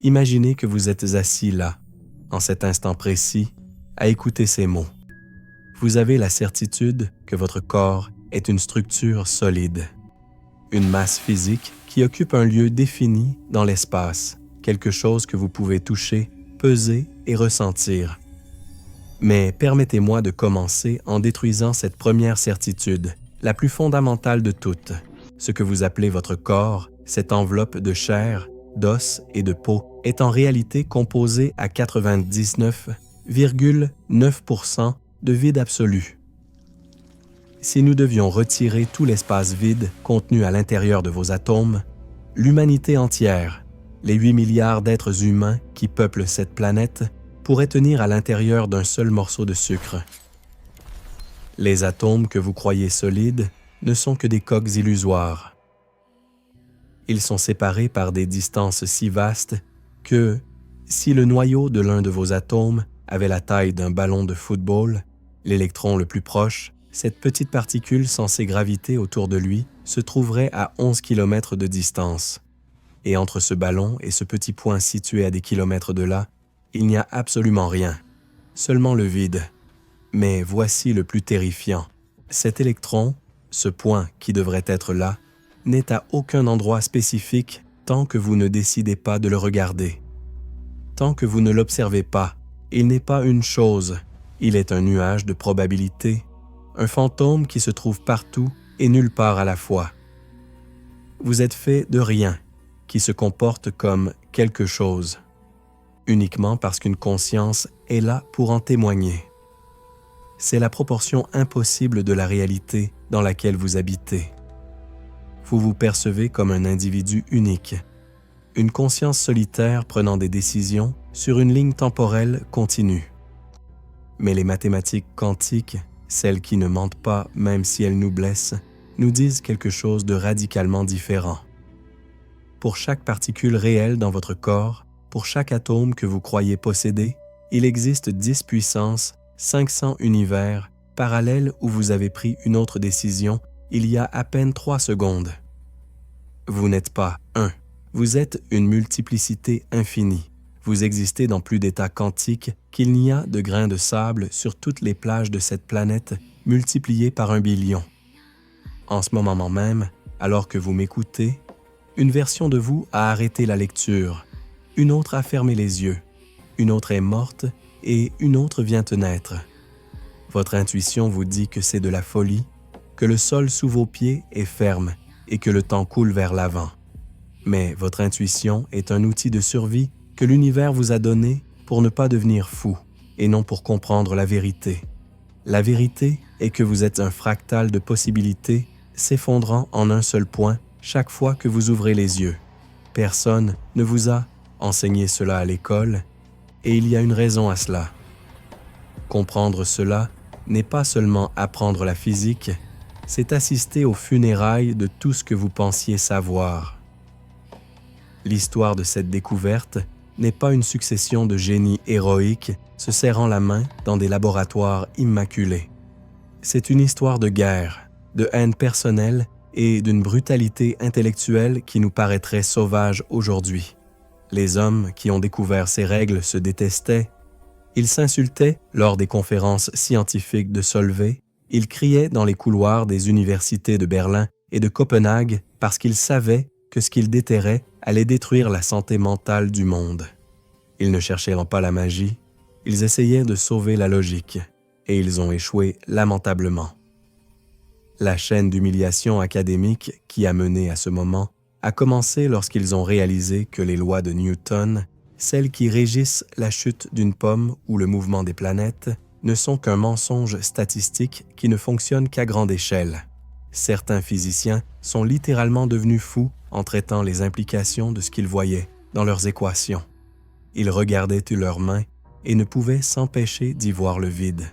Imaginez que vous êtes assis là, en cet instant précis, à écouter ces mots. Vous avez la certitude que votre corps est une structure solide, une masse physique qui occupe un lieu défini dans l'espace, quelque chose que vous pouvez toucher, peser et ressentir. Mais permettez-moi de commencer en détruisant cette première certitude, la plus fondamentale de toutes. Ce que vous appelez votre corps, cette enveloppe de chair, d'os et de peau, est en réalité composée à 99,9% de vide absolu. Si nous devions retirer tout l'espace vide contenu à l'intérieur de vos atomes, l'humanité entière, les 8 milliards d'êtres humains qui peuplent cette planète, pourraient tenir à l'intérieur d'un seul morceau de sucre. Les atomes que vous croyez solides ne sont que des coques illusoires. Ils sont séparés par des distances si vastes que, si le noyau de l'un de vos atomes avait la taille d'un ballon de football, l'électron le plus proche, cette petite particule censée graviter autour de lui, se trouverait à 11 km de distance. Et entre ce ballon et ce petit point situé à des kilomètres de là, il n'y a absolument rien, seulement le vide. Mais voici le plus terrifiant. Cet électron, ce point qui devrait être là, n'est à aucun endroit spécifique tant que vous ne décidez pas de le regarder. Tant que vous ne l'observez pas, il n'est pas une chose, il est un nuage de probabilité, un fantôme qui se trouve partout et nulle part à la fois. Vous êtes fait de rien, qui se comporte comme quelque chose, uniquement parce qu'une conscience est là pour en témoigner. C'est la proportion impossible de la réalité dans laquelle vous habitez. Vous vous percevez comme un individu unique, une conscience solitaire prenant des décisions sur une ligne temporelle continue. Mais les mathématiques quantiques, celles qui ne mentent pas même si elles nous blessent, nous disent quelque chose de radicalement différent. Pour chaque particule réelle dans votre corps, pour chaque atome que vous croyez posséder, il existe 10 puissance 500 univers parallèles où vous avez pris une autre décision il y a à peine 3 secondes. Vous n'êtes pas un, vous êtes une multiplicité infinie. Vous existez dans plus d'états quantiques qu'il n'y a de grains de sable sur toutes les plages de cette planète multipliés par 1 billion. En ce moment même, alors que vous m'écoutez, une version de vous a arrêté la lecture, une autre a fermé les yeux, une autre est morte et une autre vient de naître. Votre intuition vous dit que c'est de la folie, que le sol sous vos pieds est ferme et que le temps coule vers l'avant. Mais votre intuition est un outil de survie que l'univers vous a donné pour ne pas devenir fou et non pour comprendre la vérité. La vérité est que vous êtes un fractal de possibilités s'effondrant en un seul point chaque fois que vous ouvrez les yeux. Personne ne vous a enseigné cela à l'école et il y a une raison à cela. Comprendre cela n'est pas seulement apprendre la physique, c'est assister aux funérailles de tout ce que vous pensiez savoir. L'histoire de cette découverte n'est pas une succession de génies héroïques se serrant la main dans des laboratoires immaculés. C'est une histoire de guerre, de haine personnelle et d'une brutalité intellectuelle qui nous paraîtrait sauvage aujourd'hui. Les hommes qui ont découvert ces règles se détestaient, ils s'insultaient lors des conférences scientifiques de Solvay, ils criaient dans les couloirs des universités de Berlin et de Copenhague parce qu'ils savaient que ce qu'ils déterraient allait détruire la santé mentale du monde. Ils ne cherchaient pas la magie, ils essayaient de sauver la logique, et ils ont échoué lamentablement. La chaîne d'humiliation académique qui a mené à ce moment a commencé lorsqu'ils ont réalisé que les lois de Newton, celles qui régissent la chute d'une pomme ou le mouvement des planètes, ne sont qu'un mensonge statistique qui ne fonctionne qu'à grande échelle. Certains physiciens sont littéralement devenus fous en traitant les implications de ce qu'ils voyaient dans leurs équations. Ils regardaient leurs mains et ne pouvaient s'empêcher d'y voir le vide.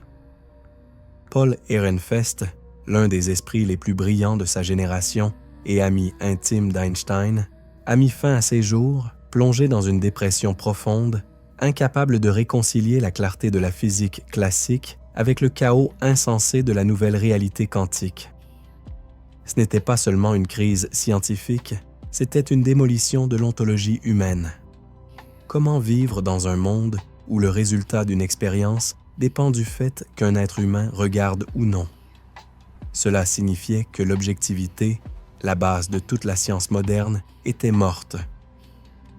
Paul Ehrenfest, l'un des esprits les plus brillants de sa génération et ami intime d'Einstein, a mis fin à ses jours, plongé dans une dépression profonde, incapable de réconcilier la clarté de la physique classique avec le chaos insensé de la nouvelle réalité quantique. Ce n'était pas seulement une crise scientifique, c'était une démolition de l'ontologie humaine. comment vivre dans un monde où le résultat d'une expérience dépend du fait qu'un être humain regarde ou non. Cela signifiait que l'objectivité, la base de toute la science moderne, était morte.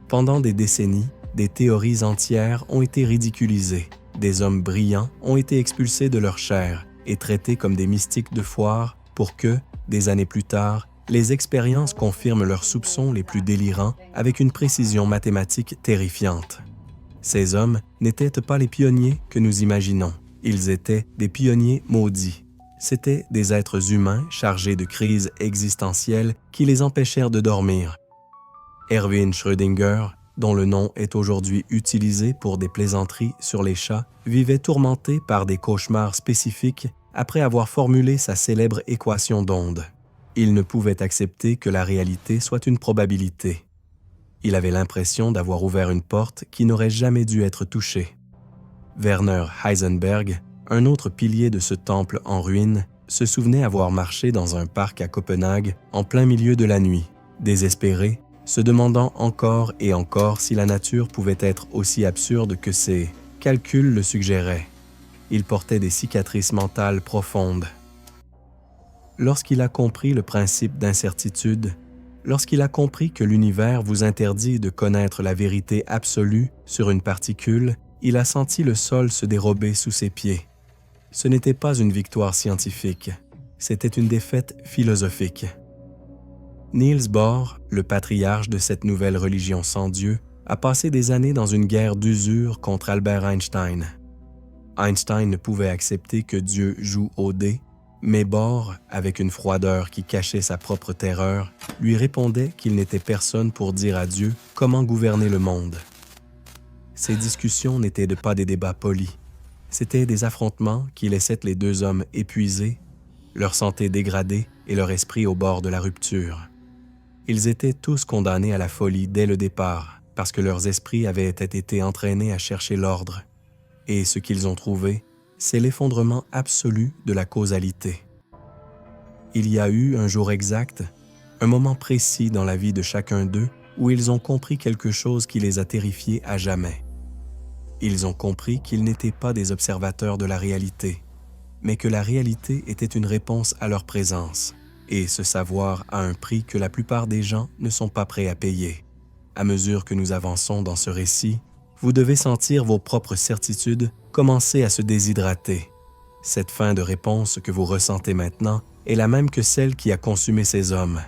Pendant des décennies, des théories entières ont été ridiculisées, des hommes brillants ont été expulsés de leur chair et traités comme des mystiques de foire pour que, des années plus tard, les expériences confirment leurs soupçons les plus délirants avec une précision mathématique terrifiante. Ces hommes n'étaient pas les pionniers que nous imaginons, ils étaient des pionniers maudits. C'étaient des êtres humains chargés de crises existentielles qui les empêchèrent de dormir. Erwin Schrödinger, dont le nom est aujourd'hui utilisé pour des plaisanteries sur les chats, vivait tourmenté par des cauchemars spécifiques après avoir formulé sa célèbre équation d'onde. Il ne pouvait accepter que la réalité soit une probabilité. Il avait l'impression d'avoir ouvert une porte qui n'aurait jamais dû être touchée. Werner Heisenberg, un autre pilier de ce temple en ruine, se souvenait avoir marché dans un parc à Copenhague en plein milieu de la nuit, désespéré, se demandant encore et encore si la nature pouvait être aussi absurde que ses calculs le suggéraient. Il portait des cicatrices mentales profondes. Lorsqu'il a compris le principe d'incertitude, lorsqu'il a compris que l'univers vous interdit de connaître la vérité absolue sur une particule, il a senti le sol se dérober sous ses pieds. Ce n'était pas une victoire scientifique, c'était une défaite philosophique. Niels Bohr, le patriarche de cette nouvelle religion sans Dieu, a passé des années dans une guerre d'usure contre Albert Einstein. Einstein ne pouvait accepter que Dieu joue au dé, mais Bohr, avec une froideur qui cachait sa propre terreur, lui répondait qu'il n'était personne pour dire à Dieu comment gouverner le monde. Ces discussions n'étaient pas des débats polis. C'étaient des affrontements qui laissaient les deux hommes épuisés, leur santé dégradée et leur esprit au bord de la rupture. Ils étaient tous condamnés à la folie dès le départ, parce que leurs esprits avaient été entraînés à chercher l'ordre. Et ce qu'ils ont trouvé, c'est l'effondrement absolu de la causalité. Il y a eu un jour exact, un moment précis dans la vie de chacun d'eux où ils ont compris quelque chose qui les a terrifiés à jamais. Ils ont compris qu'ils n'étaient pas des observateurs de la réalité, mais que la réalité était une réponse à leur présence, et ce savoir a un prix que la plupart des gens ne sont pas prêts à payer. À mesure que nous avançons dans ce récit, vous devez sentir vos propres certitudes commencer à se déshydrater. Cette fin de réponse que vous ressentez maintenant est la même que celle qui a consumé ces hommes.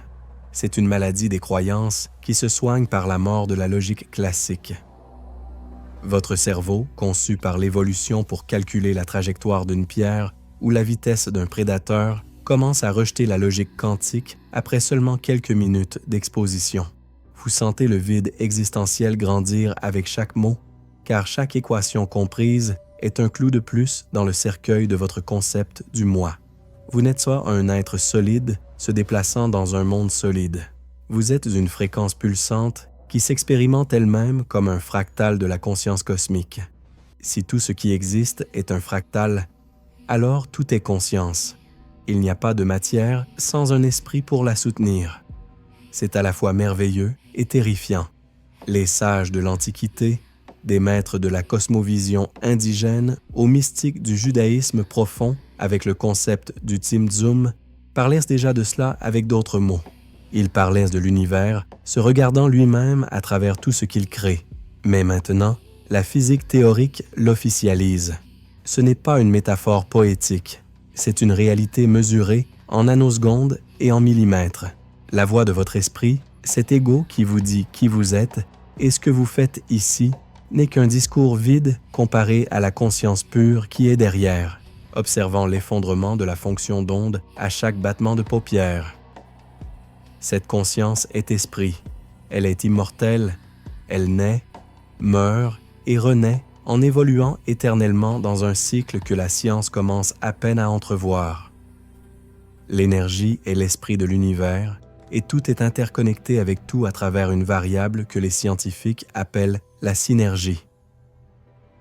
C'est une maladie des croyances qui se soigne par la mort de la logique classique. Votre cerveau, conçu par l'évolution pour calculer la trajectoire d'une pierre ou la vitesse d'un prédateur, commence à rejeter la logique quantique après seulement quelques minutes d'exposition. Vous sentez le vide existentiel grandir avec chaque mot, car chaque équation comprise est un clou de plus dans le cercueil de votre concept du moi. Vous n'êtes pas un être solide se déplaçant dans un monde solide. Vous êtes une fréquence pulsante qui s'expérimente elle-même comme un fractal de la conscience cosmique. Si tout ce qui existe est un fractal, alors tout est conscience. Il n'y a pas de matière sans un esprit pour la soutenir. C'est à la fois merveilleux et terrifiant. Les sages de l'Antiquité, des maîtres de la cosmovision indigène aux mystiques du judaïsme profond avec le concept du Tzimtzum, parlaient déjà de cela avec d'autres mots. Ils parlaient de l'univers, se regardant lui-même à travers tout ce qu'il crée. Mais maintenant, la physique théorique l'officialise. Ce n'est pas une métaphore poétique, c'est une réalité mesurée en nanosecondes et en millimètres. La voix de votre esprit, cet ego qui vous dit qui vous êtes et ce que vous faites ici, n'est qu'un discours vide comparé à la conscience pure qui est derrière, observant l'effondrement de la fonction d'onde à chaque battement de paupière. Cette conscience est esprit, elle est immortelle, elle naît, meurt et renaît en évoluant éternellement dans un cycle que la science commence à peine à entrevoir. L'énergie est l'esprit de l'univers et tout est interconnecté avec tout à travers une variable que les scientifiques appellent la synergie.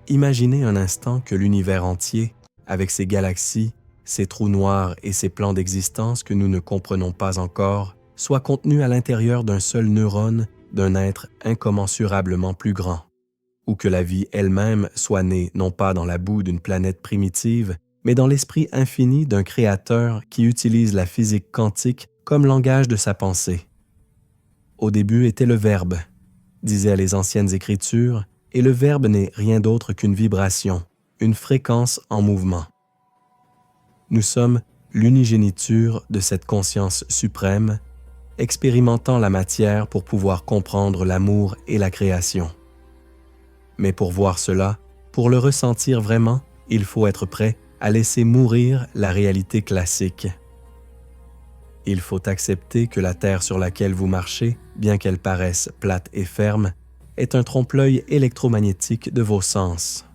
Imaginez un instant que l'univers entier, avec ses galaxies, ses trous noirs et ses plans d'existence que nous ne comprenons pas encore, soit contenu à l'intérieur d'un seul neurone d'un être incommensurablement plus grand. ou que la vie elle-même soit née non pas dans la boue d'une planète primitive, mais dans l'esprit infini d'un créateur qui utilise la physique quantique comme langage de sa pensée. Au début était le Verbe, disaient les anciennes Écritures, et le Verbe n'est rien d'autre qu'une vibration, une fréquence en mouvement. Nous sommes l'unigéniture de cette conscience suprême, expérimentant la matière pour pouvoir comprendre l'amour et la création. Mais pour voir cela, pour le ressentir vraiment, il faut être prêt à laisser mourir la réalité classique. Il faut accepter que la terre sur laquelle vous marchez, bien qu'elle paraisse plate et ferme, est un trompe-l'œil électromagnétique de vos sens.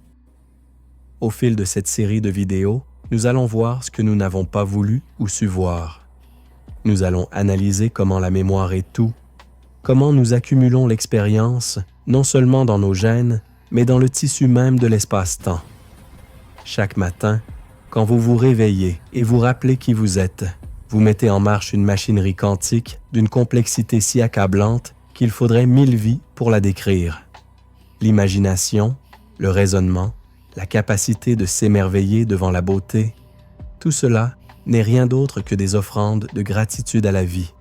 Au fil de cette série de vidéos, nous allons voir ce que nous n'avons pas voulu ou su voir. Nous allons analyser comment la mémoire est tout, comment nous accumulons l'expérience, non seulement dans nos gènes, mais dans le tissu même de l'espace-temps. Chaque matin, quand vous vous réveillez et vous rappelez qui vous êtes, vous mettez en marche une machinerie quantique d'une complexité si accablante qu'il faudrait 1000 vies pour la décrire. L'imagination, le raisonnement, la capacité de s'émerveiller devant la beauté, tout cela n'est rien d'autre que des offrandes de gratitude à la vie,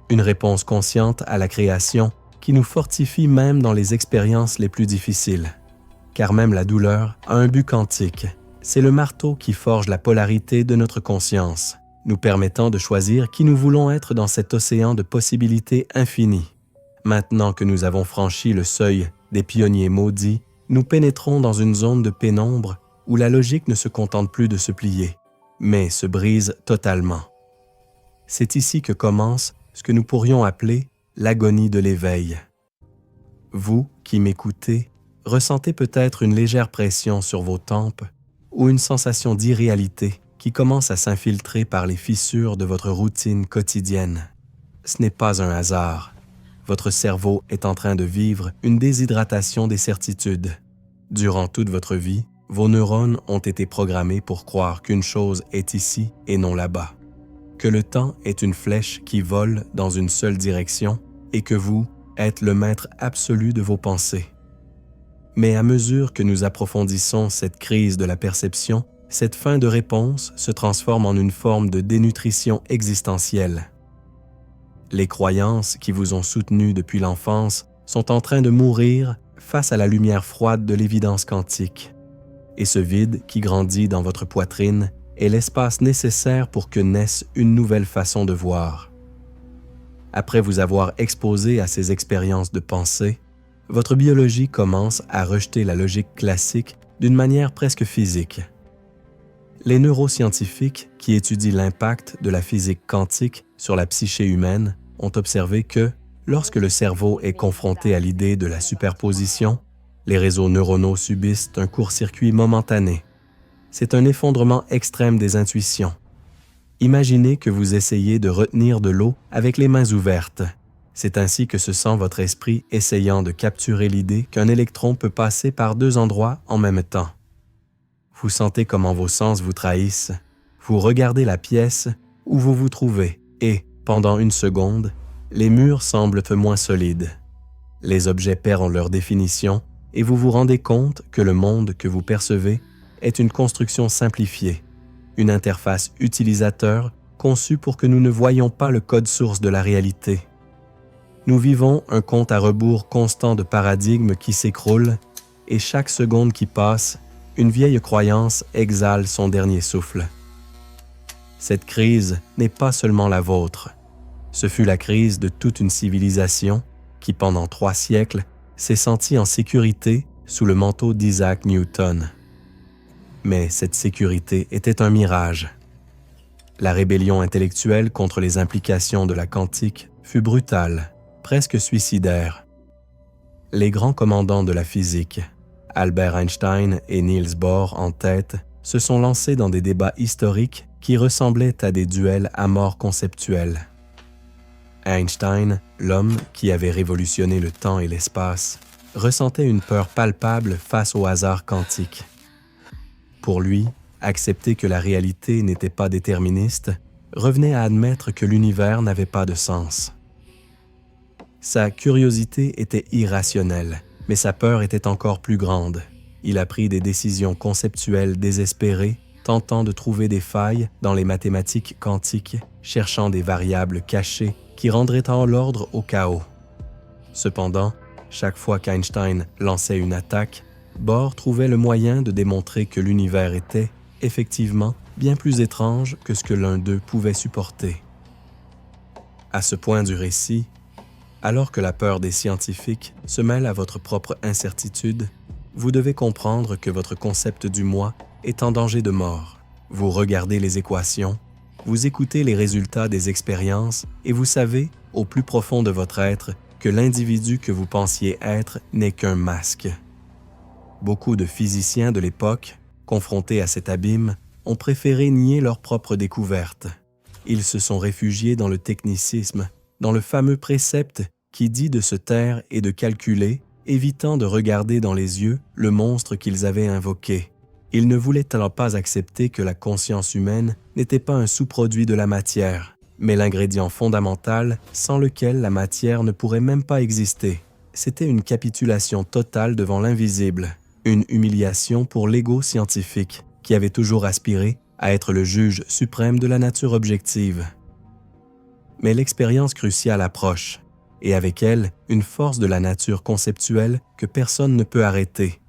une réponse consciente à la création qui nous fortifie même dans les expériences les plus difficiles. Car même la douleur a un but quantique. C'est le marteau qui forge la polarité de notre conscience, nous permettant de choisir qui nous voulons être dans cet océan de possibilités infinies. Maintenant que nous avons franchi le seuil des pionniers maudits, nous pénétrons dans une zone de pénombre où la logique ne se contente plus de se plier, mais se brise totalement. C'est ici que commence ce que nous pourrions appeler l'agonie de l'éveil. Vous, qui m'écoutez, ressentez peut-être une légère pression sur vos tempes ou une sensation d'irréalité qui commence à s'infiltrer par les fissures de votre routine quotidienne. Ce n'est pas un hasard. Votre cerveau est en train de vivre une déshydratation des certitudes. Durant toute votre vie, vos neurones ont été programmés pour croire qu'une chose est ici et non là-bas, que le temps est une flèche qui vole dans une seule direction et que vous êtes le maître absolu de vos pensées. Mais à mesure que nous approfondissons cette crise de la perception, cette fin de réponse se transforme en une forme de dénutrition existentielle. Les croyances qui vous ont soutenu depuis l'enfance sont en train de mourir face à la lumière froide de l'évidence quantique. Et ce vide qui grandit dans votre poitrine est l'espace nécessaire pour que naisse une nouvelle façon de voir. Après vous avoir exposé à ces expériences de pensée, votre biologie commence à rejeter la logique classique d'une manière presque physique. Les neuroscientifiques qui étudient l'impact de la physique quantique sur la psyché humaine ont observé que, lorsque le cerveau est confronté à l'idée de la superposition, les réseaux neuronaux subissent un court-circuit momentané. C'est un effondrement extrême des intuitions. Imaginez que vous essayez de retenir de l'eau avec les mains ouvertes. C'est ainsi que se sent votre esprit essayant de capturer l'idée qu'un électron peut passer par 2 endroits en même temps. Vous sentez comment vos sens vous trahissent. Vous regardez la pièce où vous vous trouvez et, pendant une seconde, les murs semblent moins solides. Les objets perdent leur définition et vous vous rendez compte que le monde que vous percevez est une construction simplifiée, une interface utilisateur conçue pour que nous ne voyions pas le code source de la réalité. Nous vivons un compte à rebours constant de paradigmes qui s'écroulent et chaque seconde qui passe, une vieille croyance exhale son dernier souffle. Cette crise n'est pas seulement la vôtre. Ce fut la crise de toute une civilisation qui, pendant 3 siècles, s'est sentie en sécurité sous le manteau d'Isaac Newton. Mais cette sécurité était un mirage. La rébellion intellectuelle contre les implications de la quantique fut brutale, presque suicidaire. Les grands commandants de la physique, Albert Einstein et Niels Bohr en tête, se sont lancés dans des débats historiques qui ressemblaient à des duels à mort conceptuelle. Einstein, l'homme qui avait révolutionné le temps et l'espace, ressentait une peur palpable face au hasard quantique. Pour lui, accepter que la réalité n'était pas déterministe revenait à admettre que l'univers n'avait pas de sens. Sa curiosité était irrationnelle Mais sa peur était encore plus grande. Il a pris des décisions conceptuelles désespérées, tentant de trouver des failles dans les mathématiques quantiques, cherchant des variables cachées qui rendraient en l'ordre au chaos. Cependant, chaque fois qu'Einstein lançait une attaque, Bohr trouvait le moyen de démontrer que l'univers était, effectivement, bien plus étrange que ce que l'un d'eux pouvait supporter. À ce point du récit, alors que la peur des scientifiques se mêle à votre propre incertitude, vous devez comprendre que votre concept du moi est en danger de mort. Vous regardez les équations, vous écoutez les résultats des expériences et vous savez, au plus profond de votre être, que l'individu que vous pensiez être n'est qu'un masque. Beaucoup de physiciens de l'époque, confrontés à cet abîme, ont préféré nier leurs propres découvertes. Ils se sont réfugiés dans le technicisme, dans le fameux précepte qui dit de se taire et de calculer, évitant de regarder dans les yeux le monstre qu'ils avaient invoqué. Ils ne voulaient alors pas accepter que la conscience humaine n'était pas un sous-produit de la matière, mais l'ingrédient fondamental sans lequel la matière ne pourrait même pas exister. C'était une capitulation totale devant l'invisible, une humiliation pour l'ego scientifique qui avait toujours aspiré à être le juge suprême de la nature objective. Mais l'expérience cruciale approche, et avec elle, une force de la nature conceptuelle que personne ne peut arrêter.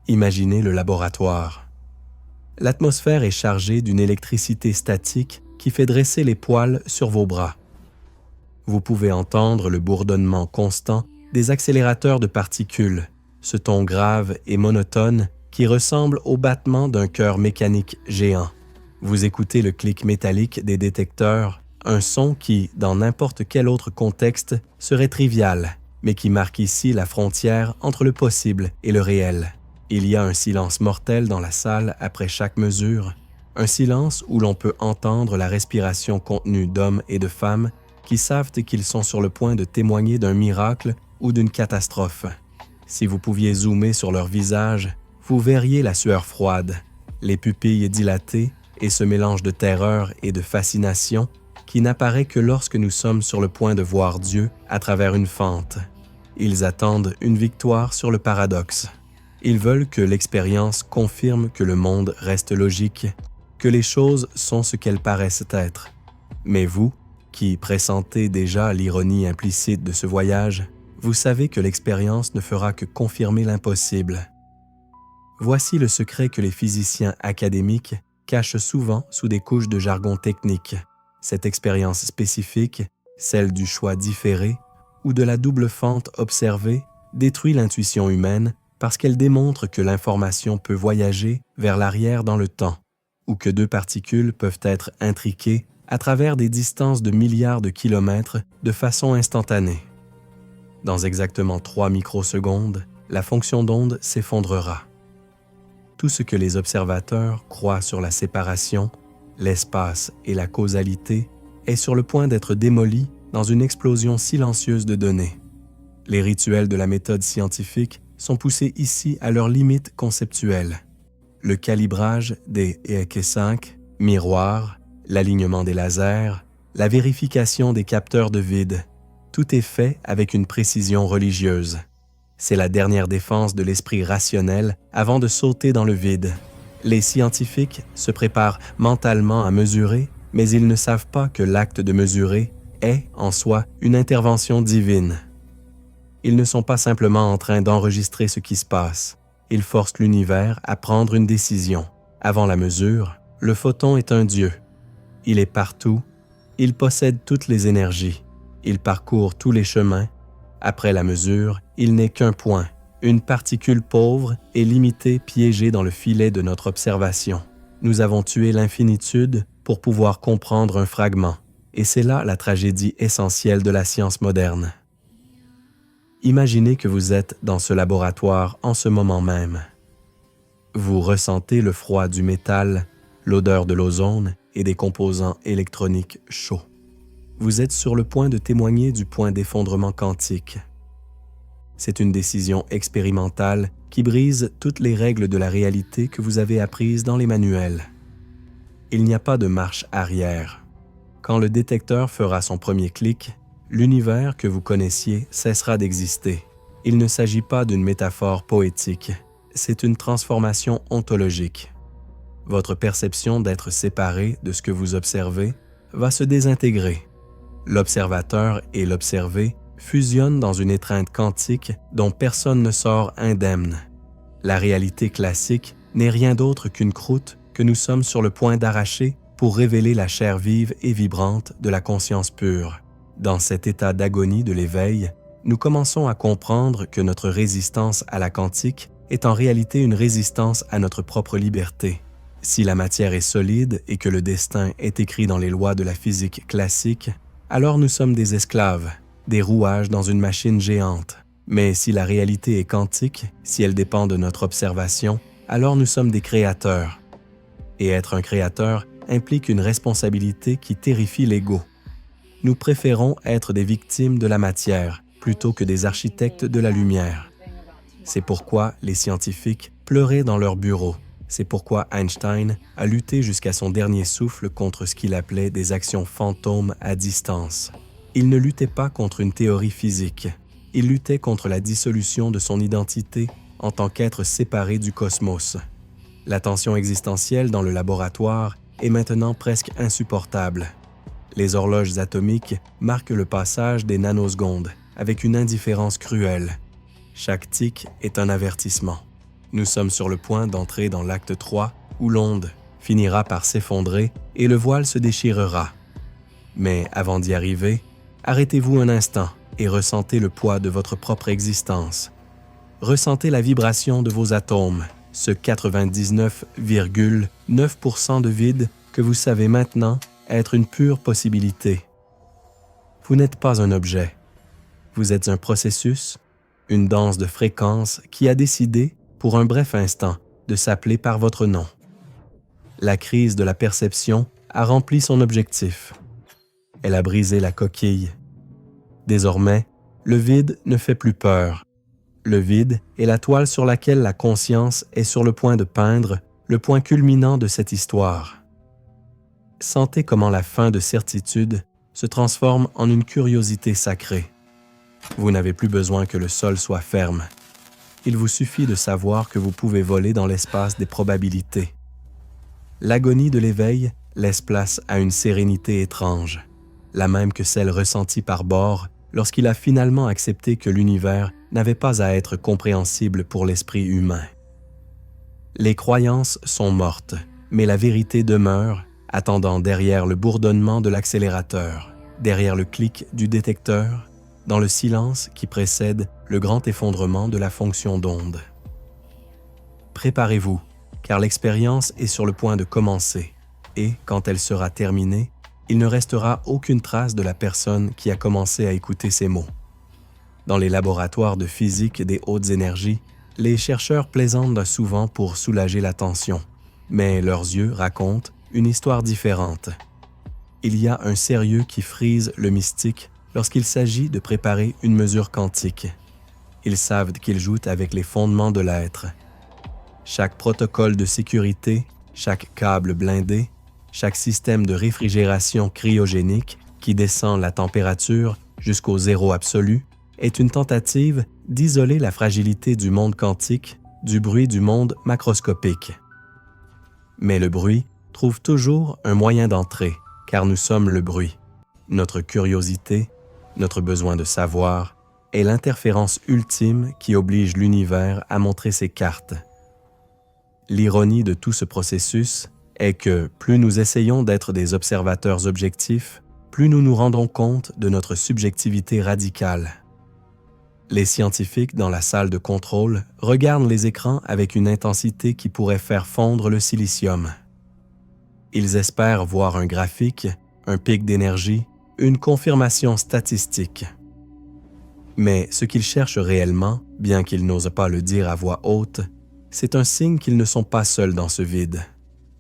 Imaginez le laboratoire. L'atmosphère est chargée d'une électricité statique qui fait dresser les poils sur vos bras. Vous pouvez entendre le bourdonnement constant des accélérateurs de particules, ce ton grave et monotone qui ressemble au battement d'un cœur mécanique géant. Vous écoutez le clic métallique des détecteurs, un son qui, dans n'importe quel autre contexte, serait trivial, mais qui marque ici la frontière entre le possible et le réel. Il y a un silence mortel dans la salle après chaque mesure, un silence où l'on peut entendre la respiration contenue d'hommes et de femmes qui savent qu'ils sont sur le point de témoigner d'un miracle ou d'une catastrophe. Si vous pouviez zoomer sur leur visage, vous verriez la sueur froide, les pupilles dilatées et ce mélange de terreur et de fascination qui n'apparaît que lorsque nous sommes sur le point de voir Dieu à travers une fente. Ils attendent une victoire sur le paradoxe. Ils veulent que l'expérience confirme que le monde reste logique, que les choses sont ce qu'elles paraissent être. Mais vous, qui pressentez déjà l'ironie implicite de ce voyage, vous savez que l'expérience ne fera que confirmer l'impossible. Voici le secret que les physiciens académiques cachent souvent sous des couches de jargon technique. Cette expérience spécifique, celle du choix différé ou de la double fente observée, détruit l'intuition humaine parce qu'elle démontre que l'information peut voyager vers l'arrière dans le temps, ou que deux particules peuvent être intriquées à travers des distances de milliards de kilomètres de façon instantanée. Dans exactement 3 microsecondes, la fonction d'onde s'effondrera. Tout ce que les observateurs croient sur la séparation, l'espace et la causalité est sur le point d'être démoli dans une explosion silencieuse de données. Les rituels de la méthode scientifique sont poussés ici à leurs limites conceptuelles. Le calibrage des EK5, miroirs, l'alignement des lasers, la vérification des capteurs de vide, tout est fait avec une précision religieuse. C'est la dernière défense de l'esprit rationnel avant de sauter dans le vide. Les scientifiques se préparent mentalement à mesurer, mais ils ne savent pas que l'acte de mesurer est, en soi, une intervention divine. Ils ne sont pas simplement en train d'enregistrer ce qui se passe. Ils forcent l'univers à prendre une décision. Avant la mesure, le photon est un dieu. Il est partout. Il possède toutes les énergies. Il parcourt tous les chemins. Après la mesure, il n'est qu'un point, une particule pauvre et limitée piégée dans le filet de notre observation. Nous avons tué l'infinitude pour pouvoir comprendre un fragment, et c'est là la tragédie essentielle de la science moderne. Imaginez que vous êtes dans ce laboratoire en ce moment même. Vous ressentez le froid du métal, l'odeur de l'ozone et des composants électroniques chauds. Vous êtes sur le point de témoigner du point d'effondrement quantique. C'est une décision expérimentale qui brise toutes les règles de la réalité que vous avez apprises dans les manuels. Il n'y a pas de marche arrière. Quand le détecteur fera son premier clic, l'univers que vous connaissiez cessera d'exister. Il ne s'agit pas d'une métaphore poétique, c'est une transformation ontologique. Votre perception d'être séparé de ce que vous observez va se désintégrer. L'observateur et l'observé fusionnent dans une étreinte quantique dont personne ne sort indemne. La réalité classique n'est rien d'autre qu'une croûte que nous sommes sur le point d'arracher pour révéler la chair vive et vibrante de la conscience pure. Dans cet état d'agonie de l'éveil, nous commençons à comprendre que notre résistance à la quantique est en réalité une résistance à notre propre liberté. Si la matière est solide et que le destin est écrit dans les lois de la physique classique, alors nous sommes des esclaves, des rouages dans une machine géante. Mais si la réalité est quantique, si elle dépend de notre observation, alors nous sommes des créateurs. Et être un créateur implique une responsabilité qui terrifie l'ego. Nous préférons être des victimes de la matière plutôt que des architectes de la lumière. C'est pourquoi les scientifiques pleuraient dans leur bureau. C'est pourquoi Einstein a lutté jusqu'à son dernier souffle contre ce qu'il appelait des actions fantômes à distance. Il ne luttait pas contre une théorie physique. Il luttait contre la dissolution de son identité en tant qu'être séparé du cosmos. La tension existentielle dans le laboratoire est maintenant presque insupportable. Les horloges atomiques marquent le passage des nanosecondes avec une indifférence cruelle. Chaque tic est un avertissement. Nous sommes sur le point d'entrer dans l'acte 3 où l'onde finira par s'effondrer et le voile se déchirera. Mais avant d'y arriver, arrêtez-vous un instant et ressentez le poids de votre propre existence. Ressentez la vibration de vos atomes, ce 99,9% de vide que vous savez maintenant être une pure possibilité. Vous n'êtes pas un objet. Vous êtes un processus, une danse de fréquences qui a décidé, pour un bref instant, de s'appeler par votre nom. La crise de la perception a rempli son objectif. Elle a brisé la coquille. Désormais, le vide ne fait plus peur. Le vide est la toile sur laquelle la conscience est sur le point de peindre le point culminant de cette histoire. Sentez comment la fin de certitude se transforme en une curiosité sacrée. Vous n'avez plus besoin que le sol soit ferme. Il vous suffit de savoir que vous pouvez voler dans l'espace des probabilités. L'agonie de l'éveil laisse place à une sérénité étrange, la même que celle ressentie par Bohr lorsqu'il a finalement accepté que l'univers n'avait pas à être compréhensible pour l'esprit humain. Les croyances sont mortes, mais la vérité demeure, attendant derrière le bourdonnement de l'accélérateur, derrière le clic du détecteur, dans le silence qui précède le grand effondrement de la fonction d'onde. Préparez-vous, car l'expérience est sur le point de commencer, et quand elle sera terminée, il ne restera aucune trace de la personne qui a commencé à écouter ces mots. Dans les laboratoires de physique des hautes énergies, les chercheurs plaisantent souvent pour soulager la tension, mais leurs yeux racontent une histoire différente. Il y a un sérieux qui frise le mystique lorsqu'il s'agit de préparer une mesure quantique. Ils savent qu'ils jouent avec les fondements de l'être. Chaque protocole de sécurité, chaque câble blindé, chaque système de réfrigération cryogénique qui descend la température jusqu'au zéro absolu est une tentative d'isoler la fragilité du monde quantique du bruit du monde macroscopique. Mais le bruit trouve toujours un moyen d'entrer, car nous sommes le bruit. Notre curiosité, notre besoin de savoir, est l'interférence ultime qui oblige l'univers à montrer ses cartes. L'ironie de tout ce processus est que plus nous essayons d'être des observateurs objectifs, plus nous nous rendons compte de notre subjectivité radicale. Les scientifiques dans la salle de contrôle regardent les écrans avec une intensité qui pourrait faire fondre le silicium. Ils espèrent voir un graphique, un pic d'énergie, une confirmation statistique. Mais ce qu'ils cherchent réellement, bien qu'ils n'osent pas le dire à voix haute, c'est un signe qu'ils ne sont pas seuls dans ce vide.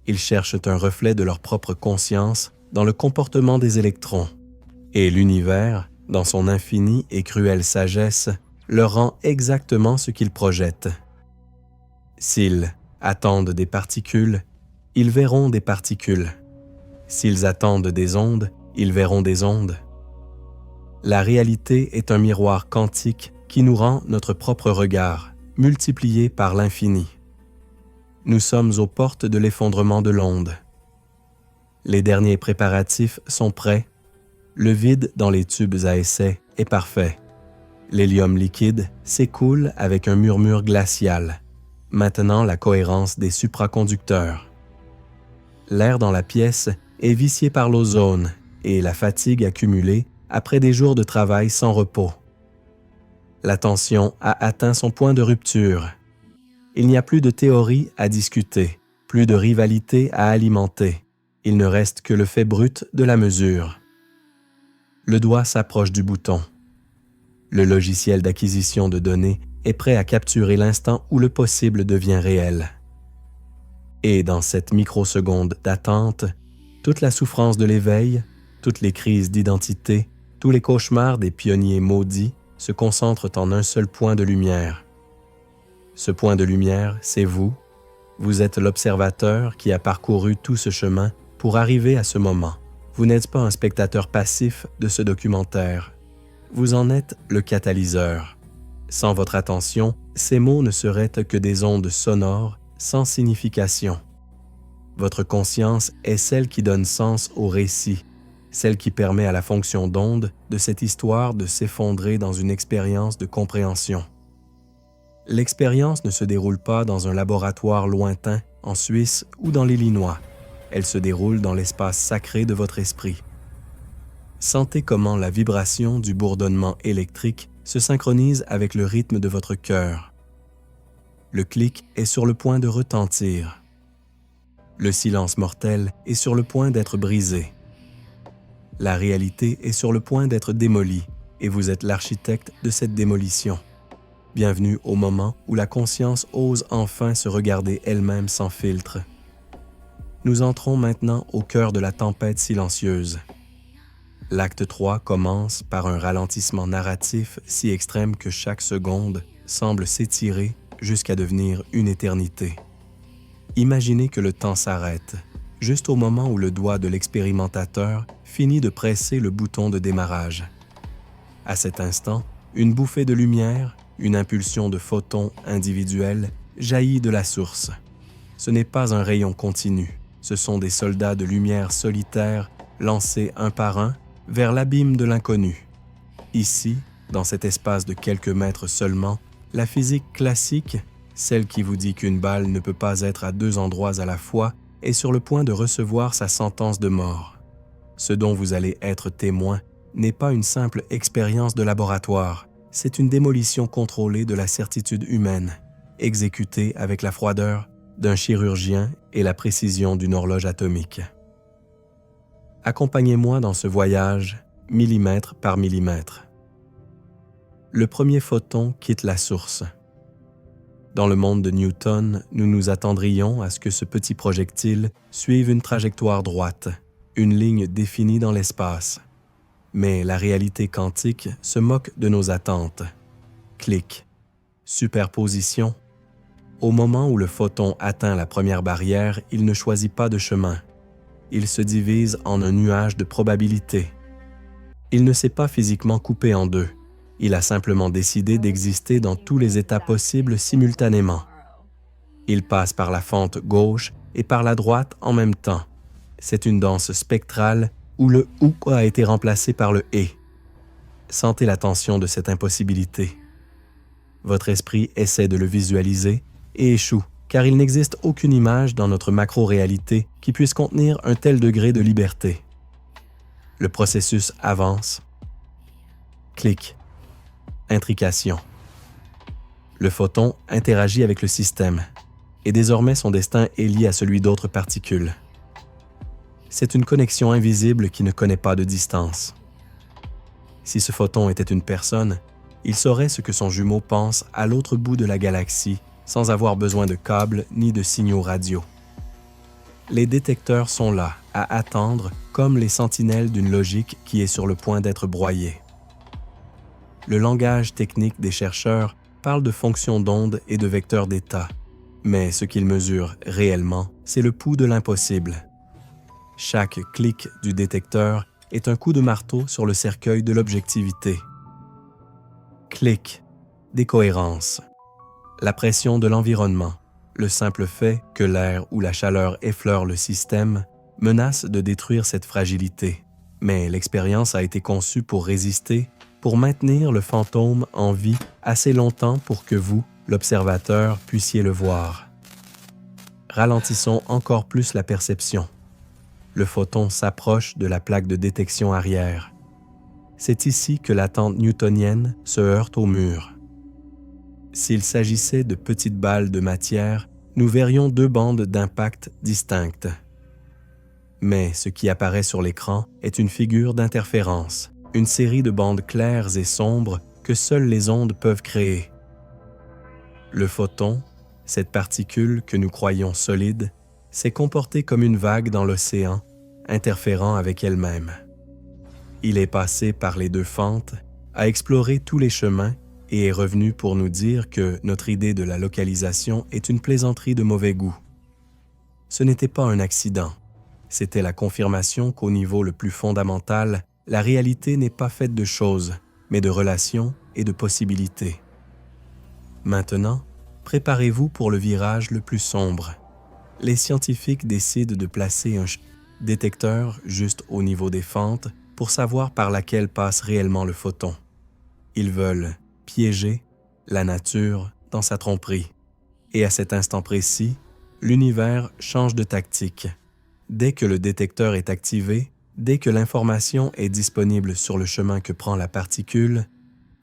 Ils cherchent un reflet de leur propre conscience dans le comportement des électrons. Et l'univers, dans son infinie et cruelle sagesse, leur rend exactement ce qu'ils projettent. S'ils attendent des particules, ils verront des particules. S'ils attendent des ondes, ils verront des ondes. La réalité est un miroir quantique qui nous rend notre propre regard, multiplié par l'infini. Nous sommes aux portes de l'effondrement de l'onde. Les derniers préparatifs sont prêts. Le vide dans les tubes à essai est parfait. L'hélium liquide s'écoule avec un murmure glacial, maintenant la cohérence des supraconducteurs. L'air dans la pièce est vicié par l'ozone et la fatigue accumulée après des jours de travail sans repos. La tension a atteint son point de rupture. Il n'y a plus de théorie à discuter, plus de rivalité à alimenter. Il ne reste que le fait brut de la mesure. Le doigt s'approche du bouton. Le logiciel d'acquisition de données est prêt à capturer l'instant où le possible devient réel. Et dans cette microseconde d'attente, toute la souffrance de l'éveil, toutes les crises d'identité, tous les cauchemars des pionniers maudits se concentrent en un seul point de lumière. Ce point de lumière, c'est vous. Vous êtes l'observateur qui a parcouru tout ce chemin pour arriver à ce moment. Vous n'êtes pas un spectateur passif de ce documentaire. Vous en êtes le catalyseur. Sans votre attention, ces mots ne seraient que des ondes sonores sans signification. Votre conscience est celle qui donne sens au récit, celle qui permet à la fonction d'onde de cette histoire de s'effondrer dans une expérience de compréhension. L'expérience ne se déroule pas dans un laboratoire lointain, en Suisse ou dans l'Illinois. Elle se déroule dans l'espace sacré de votre esprit. Sentez comment la vibration du bourdonnement électrique se synchronise avec le rythme de votre cœur. Le clic est sur le point de retentir. Le silence mortel est sur le point d'être brisé. La réalité est sur le point d'être démolie et vous êtes l'architecte de cette démolition. Bienvenue au moment où la conscience ose enfin se regarder elle-même sans filtre. Nous entrons maintenant au cœur de la tempête silencieuse. L'acte 3 commence par un ralentissement narratif si extrême que chaque seconde semble s'étirer jusqu'à devenir une éternité. Imaginez que le temps s'arrête, juste au moment où le doigt de l'expérimentateur finit de presser le bouton de démarrage. À cet instant, une bouffée de lumière, une impulsion de photons individuels jaillit de la source. Ce n'est pas un rayon continu, ce sont des soldats de lumière solitaires lancés un par un vers l'abîme de l'inconnu. Ici, dans cet espace de quelques mètres seulement, la physique classique, celle qui vous dit qu'une balle ne peut pas être à deux endroits à la fois, est sur le point de recevoir sa sentence de mort. Ce dont vous allez être témoin n'est pas une simple expérience de laboratoire, c'est une démolition contrôlée de la certitude humaine, exécutée avec la froideur d'un chirurgien et la précision d'une horloge atomique. Accompagnez-moi dans ce voyage, millimètre par millimètre. Le premier photon quitte la source. Dans le monde de Newton, nous nous attendrions à ce que ce petit projectile suive une trajectoire droite, une ligne définie dans l'espace. Mais la réalité quantique se moque de nos attentes. Clic. Superposition. Au moment où le photon atteint la première barrière, il ne choisit pas de chemin. Il se divise en un nuage de probabilités. Il ne s'est pas physiquement coupé en deux. Il a simplement décidé d'exister dans tous les états possibles simultanément. Il passe par la fente gauche et par la droite en même temps. C'est une danse spectrale où le « ou » a été remplacé par le « et ». Sentez la tension de cette impossibilité. Votre esprit essaie de le visualiser et échoue, car il n'existe aucune image dans notre macro-réalité qui puisse contenir un tel degré de liberté. Le processus avance. Clic. Intrication. Le photon interagit avec le système, et désormais son destin est lié à celui d'autres particules. C'est une connexion invisible qui ne connaît pas de distance. Si ce photon était une personne, il saurait ce que son jumeau pense à l'autre bout de la galaxie sans avoir besoin de câbles ni de signaux radio. Les détecteurs sont là, à attendre, comme les sentinelles d'une logique qui est sur le point d'être broyée. Le langage technique des chercheurs parle de fonctions d'onde et de vecteurs d'état, mais ce qu'ils mesurent réellement, c'est le pouls de l'impossible. Chaque clic du détecteur est un coup de marteau sur le cercueil de l'objectivité. Clic. des cohérences. La pression de l'environnement, le simple fait que l'air ou la chaleur effleure le système, menace de détruire cette fragilité. Mais l'expérience a été conçue pour résister, pour maintenir le fantôme en vie assez longtemps pour que vous, l'observateur, puissiez le voir. Ralentissons encore plus la perception. Le photon s'approche de la plaque de détection arrière. C'est ici que la tente newtonienne se heurte au mur. S'il s'agissait de petites balles de matière, nous verrions deux bandes d'impact distinctes. Mais ce qui apparaît sur l'écran est une figure d'interférence, une série de bandes claires et sombres que seules les ondes peuvent créer. Le photon, cette particule que nous croyons solide, s'est comporté comme une vague dans l'océan, interférant avec elle-même. Il est passé par les deux fentes, a exploré tous les chemins et est revenu pour nous dire que notre idée de la localisation est une plaisanterie de mauvais goût. Ce n'était pas un accident. C'était la confirmation qu'au niveau le plus fondamental, la réalité n'est pas faite de choses, mais de relations et de possibilités. Maintenant, préparez-vous pour le virage le plus sombre. Les scientifiques décident de placer un détecteur juste au niveau des fentes pour savoir par laquelle passe réellement le photon. Ils veulent piéger la nature dans sa tromperie. Et à cet instant précis, l'univers change de tactique. Dès que le détecteur est activé, dès que l'information est disponible sur le chemin que prend la particule,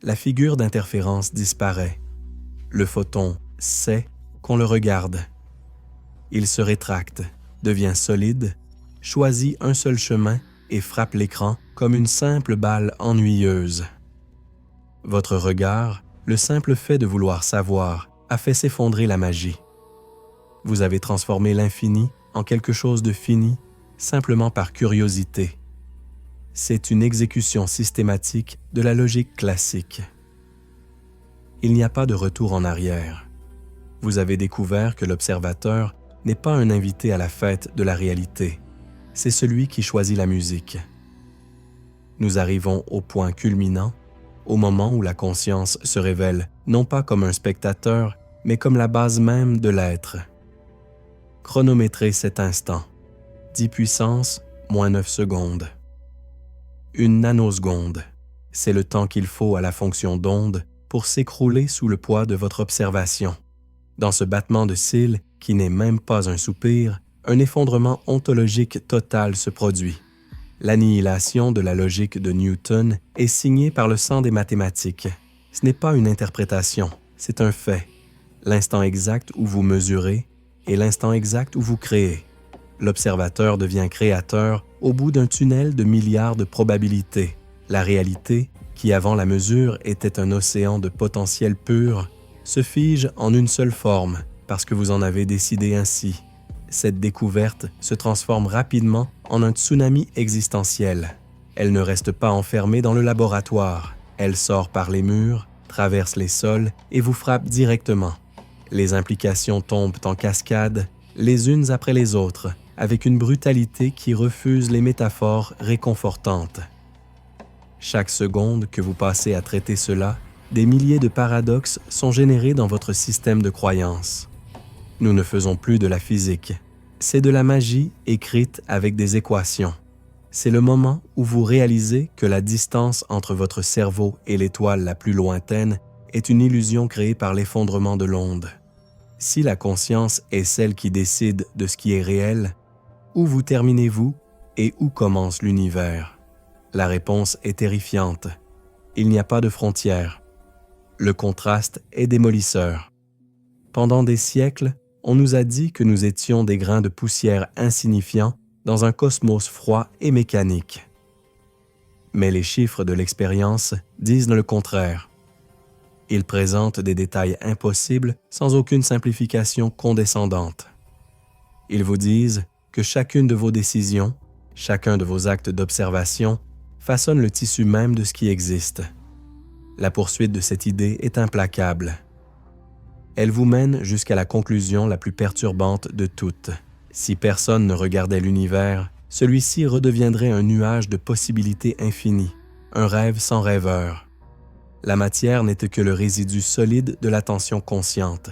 la figure d'interférence disparaît. Le photon sait qu'on le regarde. Il se rétracte, devient solide, choisit un seul chemin et frappe l'écran comme une simple balle ennuyeuse. Votre regard, le simple fait de vouloir savoir, a fait s'effondrer la magie. Vous avez transformé l'infini en quelque chose de fini, simplement par curiosité. C'est une exécution systématique de la logique classique. Il n'y a pas de retour en arrière. Vous avez découvert que l'observateur n'est pas un invité à la fête de la réalité. C'est celui qui choisit la musique. Nous arrivons au point culminant, au moment où la conscience se révèle non pas comme un spectateur, mais comme la base même de l'être. Chronométrez cet instant. 10 puissance moins 9 secondes. Une nanoseconde, c'est le temps qu'il faut à la fonction d'onde pour s'écrouler sous le poids de votre observation. Dans ce battement de cils, qui n'est même pas un soupir, un effondrement ontologique total se produit. L'annihilation de la logique de Newton est signée par le sang des mathématiques. Ce n'est pas une interprétation, c'est un fait. L'instant exact où vous mesurez et l'instant exact où vous créez. L'observateur devient créateur au bout d'un tunnel de milliards de probabilités. La réalité, qui avant la mesure était un océan de potentiel pur, se fige en une seule forme parce que vous en avez décidé ainsi. Cette découverte se transforme rapidement en un tsunami existentiel. Elle ne reste pas enfermée dans le laboratoire. Elle sort par les murs, traverse les sols et vous frappe directement. Les implications tombent en cascade, les unes après les autres, avec une brutalité qui refuse les métaphores réconfortantes. Chaque seconde que vous passez à traiter cela, des milliers de paradoxes sont générés dans votre système de croyances. Nous ne faisons plus de la physique. C'est de la magie écrite avec des équations. C'est le moment où vous réalisez que la distance entre votre cerveau et l'étoile la plus lointaine est une illusion créée par l'effondrement de l'onde. Si la conscience est celle qui décide de ce qui est réel, où vous terminez-vous et où commence l'univers? La réponse est terrifiante. Il n'y a pas de frontières. Le contraste est démolisseur. Pendant des siècles, on nous a dit que nous étions des grains de poussière insignifiants dans un cosmos froid et mécanique. Mais les chiffres de l'expérience disent le contraire. Ils présentent des détails impossibles sans aucune simplification condescendante. Ils vous disent que chacune de vos décisions, chacun de vos actes d'observation façonne le tissu même de ce qui existe. La poursuite de cette idée est implacable. Elle vous mène jusqu'à la conclusion la plus perturbante de toutes. Si personne ne regardait l'univers, celui-ci redeviendrait un nuage de possibilités infinies, un rêve sans rêveur. La matière n'était que le résidu solide de l'attention consciente.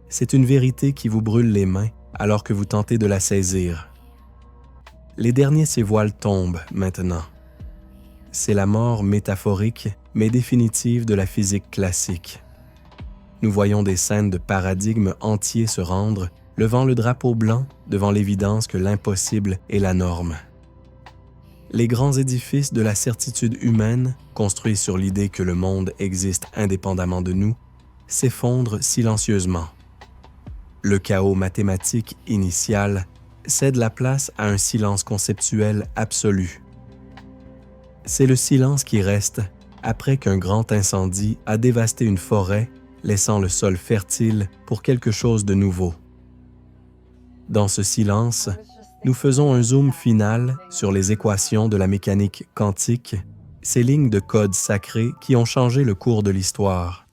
C'est une vérité qui vous brûle les mains alors que vous tentez de la saisir. Les derniers ces voiles tombent maintenant. C'est la mort métaphorique mais définitive de la physique classique. Nous voyons des scènes de paradigmes entiers se rendre, levant le drapeau blanc devant l'évidence que l'impossible est la norme. Les grands édifices de la certitude humaine, construits sur l'idée que le monde existe indépendamment de nous, s'effondrent silencieusement. Le chaos mathématique initial cède la place à un silence conceptuel absolu. C'est le silence qui reste après qu'un grand incendie a dévasté une forêt, laissant le sol fertile pour quelque chose de nouveau. Dans ce silence, nous faisons un zoom final sur les équations de la mécanique quantique, ces lignes de code sacrés qui ont changé le cours de l'histoire.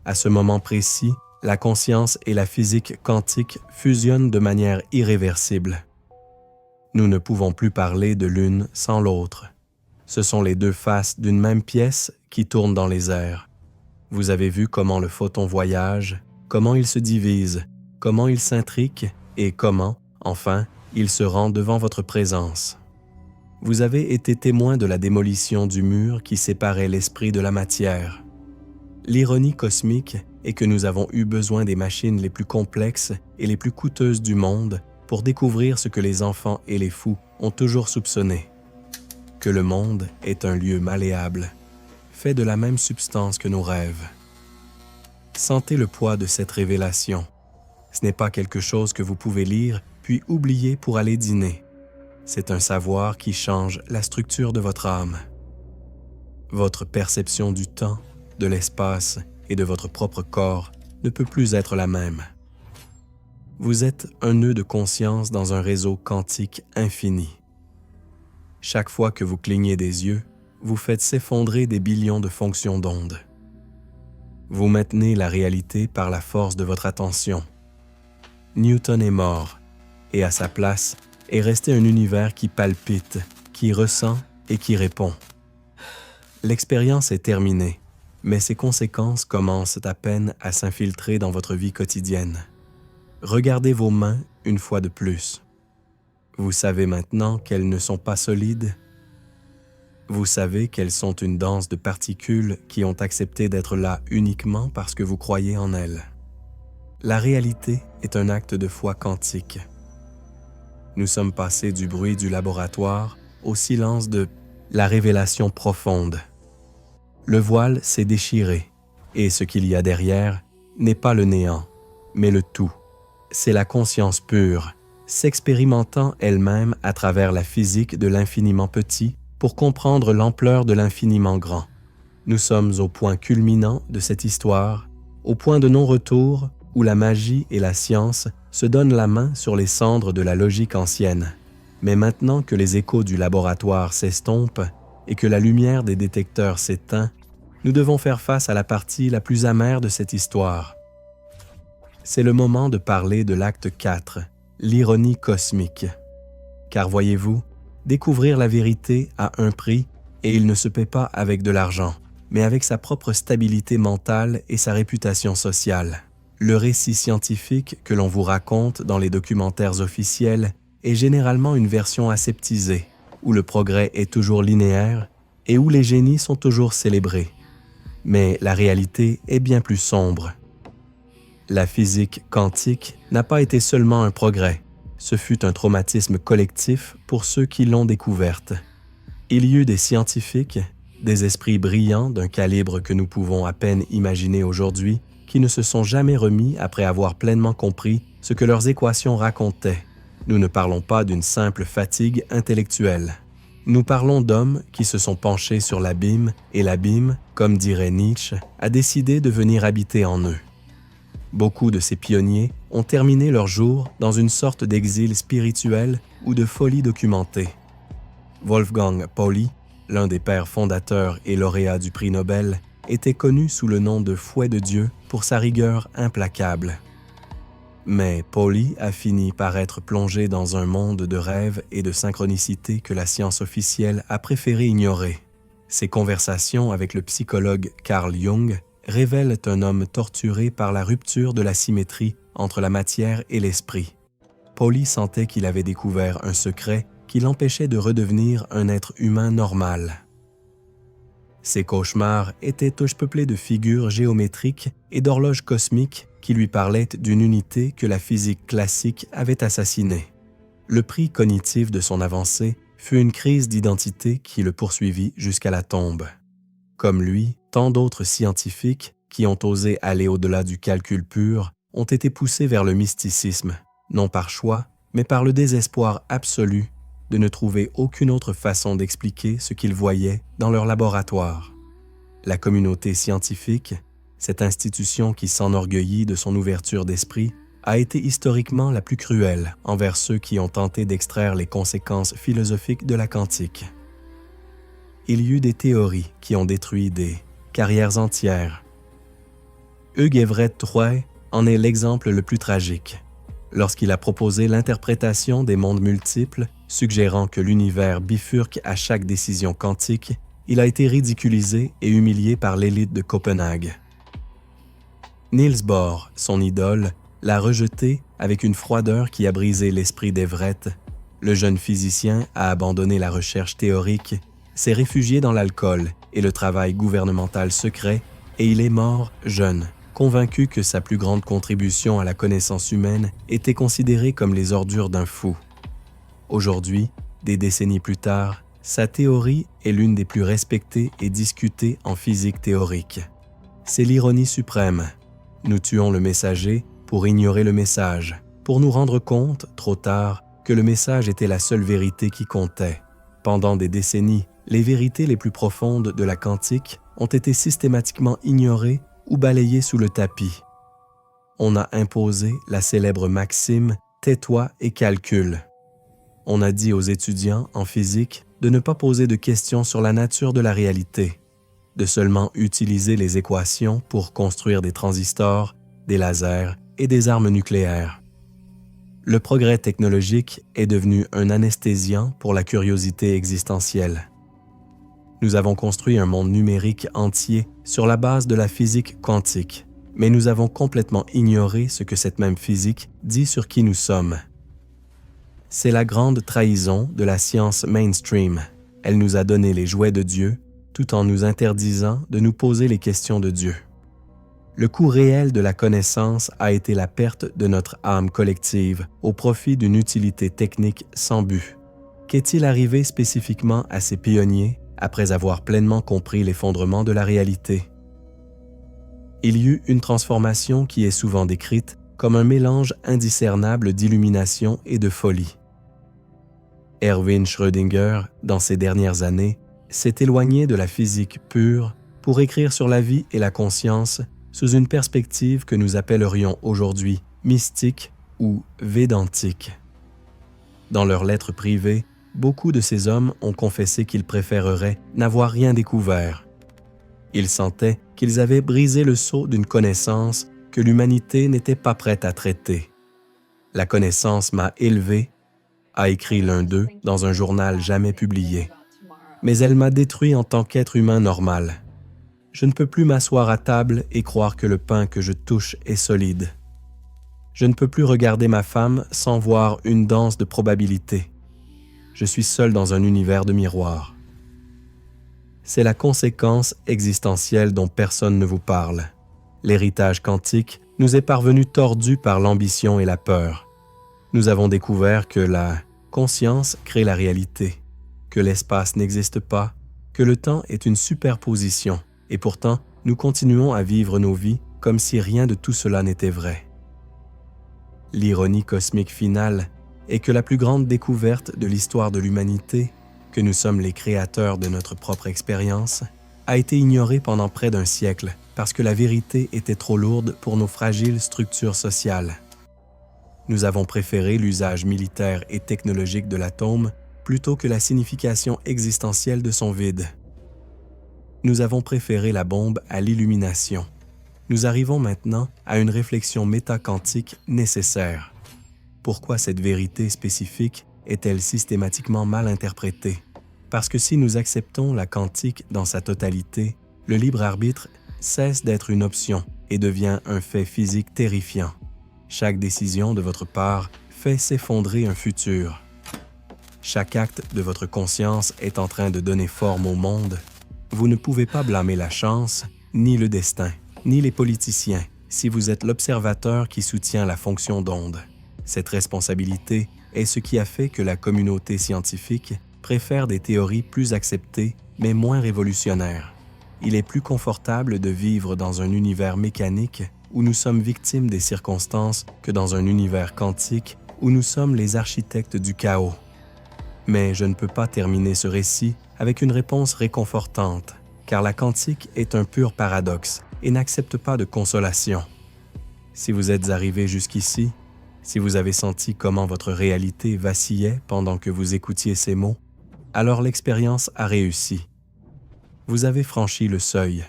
À ce moment précis, la conscience et la physique quantique fusionnent de manière irréversible. Nous ne pouvons plus parler de l'une sans l'autre. Ce sont les deux faces d'une même pièce qui tournent dans les airs. Vous avez vu comment le photon voyage, comment il se divise, comment il s'intrique et comment, enfin, il se rend devant votre présence. Vous avez été témoin de la démolition du mur qui séparait l'esprit de la matière. L'ironie cosmique est que nous avons eu besoin des machines les plus complexes et les plus coûteuses du monde pour découvrir ce que les enfants et les fous ont toujours soupçonné, que le monde est un lieu malléable, fait de la même substance que nos rêves. Sentez le poids de cette révélation. Ce n'est pas quelque chose que vous pouvez lire puis oublier pour aller dîner. C'est un savoir qui change la structure de votre âme. Votre perception du temps, de l'espace et de votre propre corps ne peut plus être la même. Vous êtes un nœud de conscience dans un réseau quantique infini. Chaque fois que vous clignez des yeux, vous faites s'effondrer des billions de fonctions d'ondes. Vous maintenez la réalité par la force de votre attention. Newton est mort, et à sa place est resté un univers qui palpite, qui ressent et qui répond. L'expérience est terminée, mais ses conséquences commencent à peine à s'infiltrer dans votre vie quotidienne. Regardez vos mains une fois de plus. Vous savez maintenant qu'elles ne sont pas solides. Vous savez qu'elles sont une danse de particules qui ont accepté d'être là uniquement parce que vous croyez en elles. La réalité est un acte de foi quantique. Nous sommes passés du bruit du laboratoire au silence de la révélation profonde. Le voile s'est déchiré, et ce qu'il y a derrière n'est pas le néant, mais le tout. C'est la conscience pure, s'expérimentant elle-même à travers la physique de l'infiniment petit pour comprendre l'ampleur de l'infiniment grand. Nous sommes au point culminant de cette histoire, au point de non-retour où la magie et la science se donnent la main sur les cendres de la logique ancienne. Mais maintenant que les échos du laboratoire s'estompent et que la lumière des détecteurs s'éteint, nous devons faire face à la partie la plus amère de cette histoire. C'est le moment de parler de l'acte 4, l'ironie cosmique. Car voyez-vous, découvrir la vérité a un prix et il ne se paie pas avec de l'argent, mais avec sa propre stabilité mentale et sa réputation sociale. Le récit scientifique que l'on vous raconte dans les documentaires officiels est généralement une version aseptisée, où le progrès est toujours linéaire et où les génies sont toujours célébrés. Mais la réalité est bien plus sombre. La physique quantique n'a pas été seulement un progrès, ce fut un traumatisme collectif pour ceux qui l'ont découverte. Il y eut des scientifiques, des esprits brillants d'un calibre que nous pouvons à peine imaginer aujourd'hui, qui ne se sont jamais remis après avoir pleinement compris ce que leurs équations racontaient. Nous ne parlons pas d'une simple fatigue intellectuelle. Nous parlons d'hommes qui se sont penchés sur l'abîme et l'abîme, comme dirait Nietzsche, a décidé de venir habiter en eux. Beaucoup de ces pionniers ont terminé leur jour dans une sorte d'exil spirituel ou de folie documentée. Wolfgang Pauli, l'un des pères fondateurs et lauréat du prix Nobel, était connu sous le nom de Fouet de Dieu pour sa rigueur implacable. Mais Pauli a fini par être plongé dans un monde de rêves et de synchronicité que la science officielle a préféré ignorer. Ses conversations avec le psychologue Carl Jung révèlent un homme torturé par la rupture de la symétrie entre la matière et l'esprit. Pauli sentait qu'il avait découvert un secret qui l'empêchait de redevenir un être humain normal. Ses cauchemars étaient peuplés de figures géométriques et d'horloges cosmiques qui lui parlaient d'une unité que la physique classique avait assassinée. Le prix cognitif de son avancée fut une crise d'identité qui le poursuivit jusqu'à la tombe. Comme lui, tant d'autres scientifiques qui ont osé aller au-delà du calcul pur ont été poussés vers le mysticisme, non par choix, mais par le désespoir absolu de ne trouver aucune autre façon d'expliquer ce qu'ils voyaient dans leur laboratoire. La communauté scientifique, cette institution qui s'enorgueillit de son ouverture d'esprit, a été historiquement la plus cruelle envers ceux qui ont tenté d'extraire les conséquences philosophiques de la quantique. Il y eut des théories qui ont détruit des carrières entières. Hugues Everett Troy en est l'exemple le plus tragique. Lorsqu'il a proposé l'interprétation des mondes multiples, suggérant que l'univers bifurque à chaque décision quantique, il a été ridiculisé et humilié par l'élite de Copenhague. Niels Bohr, son idole, l'a rejeté avec une froideur qui a brisé l'esprit d'Everett. Le jeune physicien a abandonné la recherche théorique, s'est réfugié dans l'alcool et le travail gouvernemental secret, et il est mort jeune, convaincu que sa plus grande contribution à la connaissance humaine était considérée comme les ordures d'un fou. Aujourd'hui, des décennies plus tard, sa théorie est l'une des plus respectées et discutées en physique théorique. C'est l'ironie suprême. Nous tuons le messager pour ignorer le message, pour nous rendre compte, trop tard, que le message était la seule vérité qui comptait. Pendant des décennies, les vérités les plus profondes de la quantique ont été systématiquement ignorées ou balayées sous le tapis. On a imposé la célèbre maxime « tais-toi et calcule ». On a dit aux étudiants en physique de ne pas poser de questions sur la nature de la réalité, de seulement utiliser les équations pour construire des transistors, des lasers et des armes nucléaires. Le progrès technologique est devenu un anesthésiant pour la curiosité existentielle. Nous avons construit un monde numérique entier sur la base de la physique quantique, mais nous avons complètement ignoré ce que cette même physique dit sur qui nous sommes. C'est la grande trahison de la science mainstream. Elle nous a donné les jouets de Dieu, tout en nous interdisant de nous poser les questions de Dieu. Le coût réel de la connaissance a été la perte de notre âme collective au profit d'une utilité technique sans but. Qu'est-il arrivé spécifiquement à ces pionniers après avoir pleinement compris l'effondrement de la réalité? Il y eut une transformation qui est souvent décrite comme un mélange indiscernable d'illumination et de folie. Erwin Schrödinger, dans ses dernières années, s'est éloigné de la physique pure pour écrire sur la vie et la conscience sous une perspective que nous appellerions aujourd'hui mystique ou védantique. Dans leurs lettres privées, beaucoup de ces hommes ont confessé qu'ils préféreraient n'avoir rien découvert. Ils sentaient qu'ils avaient brisé le sceau d'une connaissance que l'humanité n'était pas prête à traiter. « La connaissance m'a élevé », a écrit l'un d'eux dans un journal jamais publié. Mais elle m'a détruit en tant qu'être humain normal. Je ne peux plus m'asseoir à table et croire que le pain que je touche est solide. Je ne peux plus regarder ma femme sans voir une danse de probabilité. Je suis seul dans un univers de miroirs. C'est la conséquence existentielle dont personne ne vous parle. L'héritage quantique nous est parvenu tordu par l'ambition et la peur. Nous avons découvert que la conscience crée la réalité, que l'espace n'existe pas, que le temps est une superposition, et pourtant, nous continuons à vivre nos vies comme si rien de tout cela n'était vrai. L'ironie cosmique finale est que la plus grande découverte de l'histoire de l'humanité, que nous sommes les créateurs de notre propre expérience, a été ignorée pendant près d'un siècle parce que la vérité était trop lourde pour nos fragiles structures sociales. Nous avons préféré l'usage militaire et technologique de l'atome plutôt que la signification existentielle de son vide. Nous avons préféré la bombe à l'illumination. Nous arrivons maintenant à une réflexion métaquantique nécessaire. Pourquoi cette vérité spécifique est-elle systématiquement mal interprétée? Parce que si nous acceptons la quantique dans sa totalité, le libre arbitre cesse d'être une option et devient un fait physique terrifiant. Chaque décision de votre part fait s'effondrer un futur. Chaque acte de votre conscience est en train de donner forme au monde. Vous ne pouvez pas blâmer la chance, ni le destin, ni les politiciens, si vous êtes l'observateur qui soutient la fonction d'onde. Cette responsabilité est ce qui a fait que la communauté scientifique préfère des théories plus acceptées, mais moins révolutionnaires. Il est plus confortable de vivre dans un univers mécanique où nous sommes victimes des circonstances que dans un univers quantique où nous sommes les architectes du chaos. Mais je ne peux pas terminer ce récit avec une réponse réconfortante, car la quantique est un pur paradoxe et n'accepte pas de consolation. Si vous êtes arrivé jusqu'ici, si vous avez senti comment votre réalité vacillait pendant que vous écoutiez ces mots, alors l'expérience a réussi. Vous avez franchi le seuil.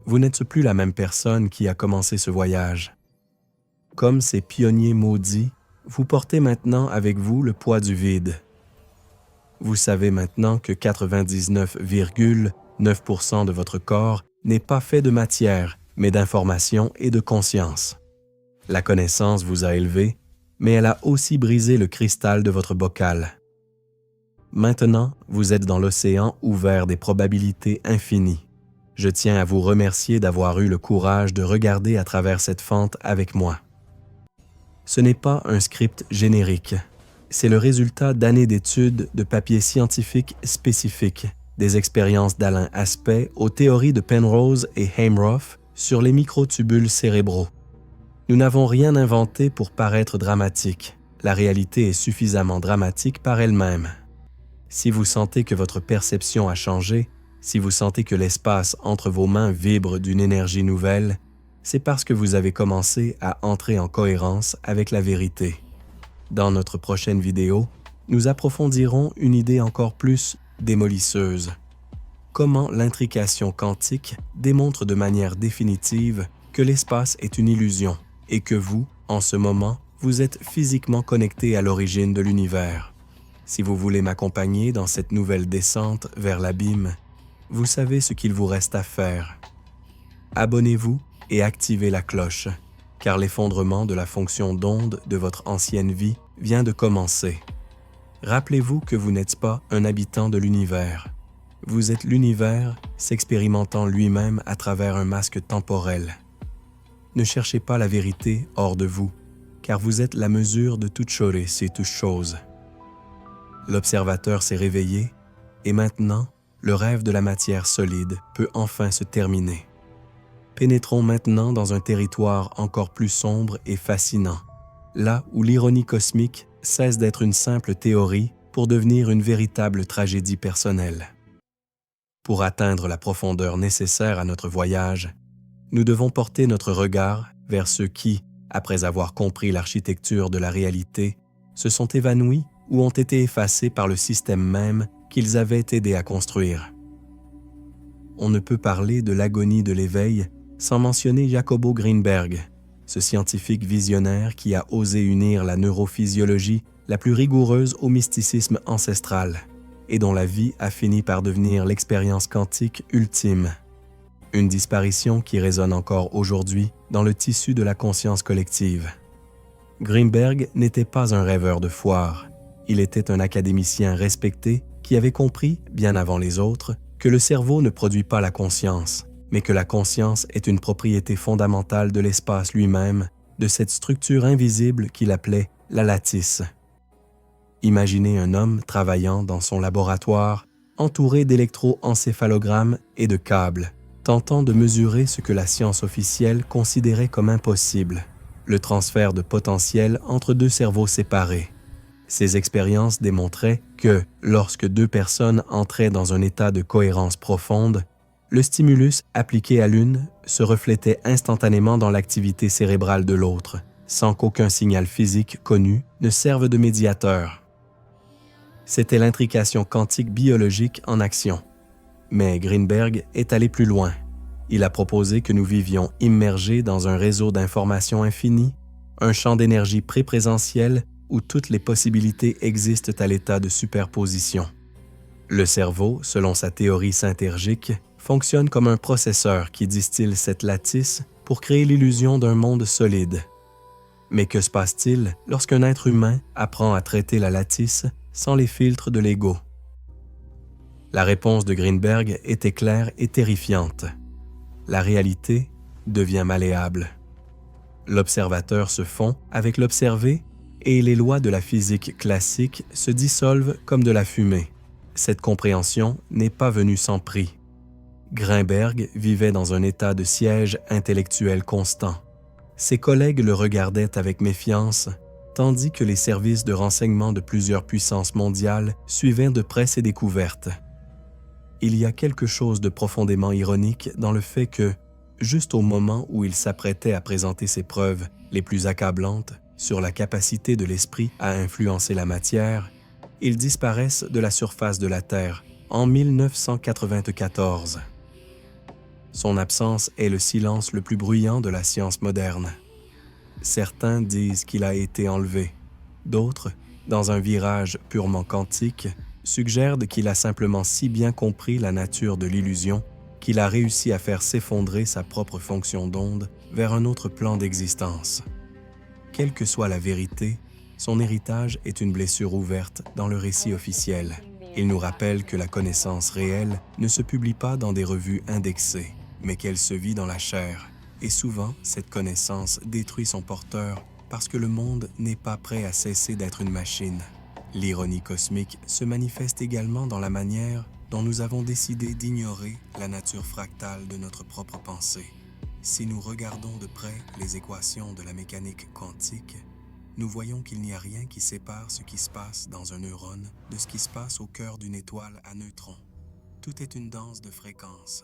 Vous n'êtes plus la même personne qui a commencé ce voyage. Comme ces pionniers maudits, vous portez maintenant avec vous le poids du vide. Vous savez maintenant que 99,9% de votre corps n'est pas fait de matière, mais d'information et de conscience. La connaissance vous a élevé, mais elle a aussi brisé le cristal de votre bocal. Maintenant, vous êtes dans l'océan ouvert des probabilités infinies. Je tiens à vous remercier d'avoir eu le courage de regarder à travers cette fente avec moi. Ce n'est pas un script générique. C'est le résultat d'années d'études de papiers scientifiques spécifiques, des expériences d'Alain Aspect aux théories de Penrose et Heimroth sur les microtubules cérébraux. Nous n'avons rien inventé pour paraître dramatique. La réalité est suffisamment dramatique par elle-même. Si vous sentez que votre perception a changé, si vous sentez que l'espace entre vos mains vibre d'une énergie nouvelle, c'est parce que vous avez commencé à entrer en cohérence avec la vérité. Dans notre prochaine vidéo, nous approfondirons une idée encore plus démolisseuse. Comment l'intrication quantique démontre de manière définitive que l'espace est une illusion et que vous, en ce moment, vous êtes physiquement connecté à l'origine de l'univers. Si vous voulez m'accompagner dans cette nouvelle descente vers l'abîme, vous savez ce qu'il vous reste à faire. Abonnez-vous et activez la cloche, car l'effondrement de la fonction d'onde de votre ancienne vie vient de commencer. Rappelez-vous que vous n'êtes pas un habitant de l'univers. Vous êtes l'univers s'expérimentant lui-même à travers un masque temporel. Ne cherchez pas la vérité hors de vous, car vous êtes la mesure de toute chose et toute chose. L'observateur s'est réveillé, et maintenant, le rêve de la matière solide peut enfin se terminer. Pénétrons maintenant dans un territoire encore plus sombre et fascinant, là où l'ironie cosmique cesse d'être une simple théorie pour devenir une véritable tragédie personnelle. Pour atteindre la profondeur nécessaire à notre voyage, nous devons porter notre regard vers ceux qui, après avoir compris l'architecture de la réalité, se sont évanouis ou ont été effacés par le système même qu'ils avaient aidé à construire. On ne peut parler de l'agonie de l'éveil sans mentionner Jacobo Greenberg, ce scientifique visionnaire qui a osé unir la neurophysiologie la plus rigoureuse au mysticisme ancestral et dont la vie a fini par devenir l'expérience quantique ultime. Une disparition qui résonne encore aujourd'hui dans le tissu de la conscience collective. Greenberg n'était pas un rêveur de foire. Il était un académicien respecté qui avait compris, bien avant les autres, que le cerveau ne produit pas la conscience, mais que la conscience est une propriété fondamentale de l'espace lui-même, de cette structure invisible qu'il appelait la lattice. Imaginez un homme travaillant dans son laboratoire, entouré d'électroencéphalogrammes et de câbles, tentant de mesurer ce que la science officielle considérait comme impossible, le transfert de potentiel entre deux cerveaux séparés. Ces expériences démontraient que, lorsque deux personnes entraient dans un état de cohérence profonde, le stimulus appliqué à l'une se reflétait instantanément dans l'activité cérébrale de l'autre, sans qu'aucun signal physique connu ne serve de médiateur. C'était l'intrication quantique biologique en action. Mais Greenberg est allé plus loin. Il a proposé que nous vivions immergés dans un réseau d'informations infini, un champ d'énergie préprésentiel où toutes les possibilités existent à l'état de superposition. Le cerveau, selon sa théorie synthergique, fonctionne comme un processeur qui distille cette lattice pour créer l'illusion d'un monde solide. Mais que se passe-t-il lorsqu'un être humain apprend à traiter la lattice sans les filtres de l'ego? La réponse de Greenberg était claire et terrifiante. La réalité devient malléable. L'observateur se fond avec l'observé et les lois de la physique classique se dissolvent comme de la fumée. Cette compréhension n'est pas venue sans prix. Greenberg vivait dans un état de siège intellectuel constant. Ses collègues le regardaient avec méfiance, tandis que les services de renseignement de plusieurs puissances mondiales suivaient de près ses découvertes. Il y a quelque chose de profondément ironique dans le fait que, juste au moment où il s'apprêtait à présenter ses preuves les plus accablantes sur la capacité de l'esprit à influencer la matière, ils disparaissent de la surface de la Terre en 1994. Son absence est le silence le plus bruyant de la science moderne. Certains disent qu'il a été enlevé. D'autres, dans un virage purement quantique, suggèrent qu'il a simplement si bien compris la nature de l'illusion qu'il a réussi à faire s'effondrer sa propre fonction d'onde vers un autre plan d'existence. Quelle que soit la vérité, son héritage est une blessure ouverte dans le récit officiel. Il nous rappelle que la connaissance réelle ne se publie pas dans des revues indexées, mais qu'elle se vit dans la chair. Et souvent, cette connaissance détruit son porteur parce que le monde n'est pas prêt à cesser d'être une machine. L'ironie cosmique se manifeste également dans la manière dont nous avons décidé d'ignorer la nature fractale de notre propre pensée. Si nous regardons de près les équations de la mécanique quantique, nous voyons qu'il n'y a rien qui sépare ce qui se passe dans un neurone de ce qui se passe au cœur d'une étoile à neutrons. Tout est une danse de fréquences.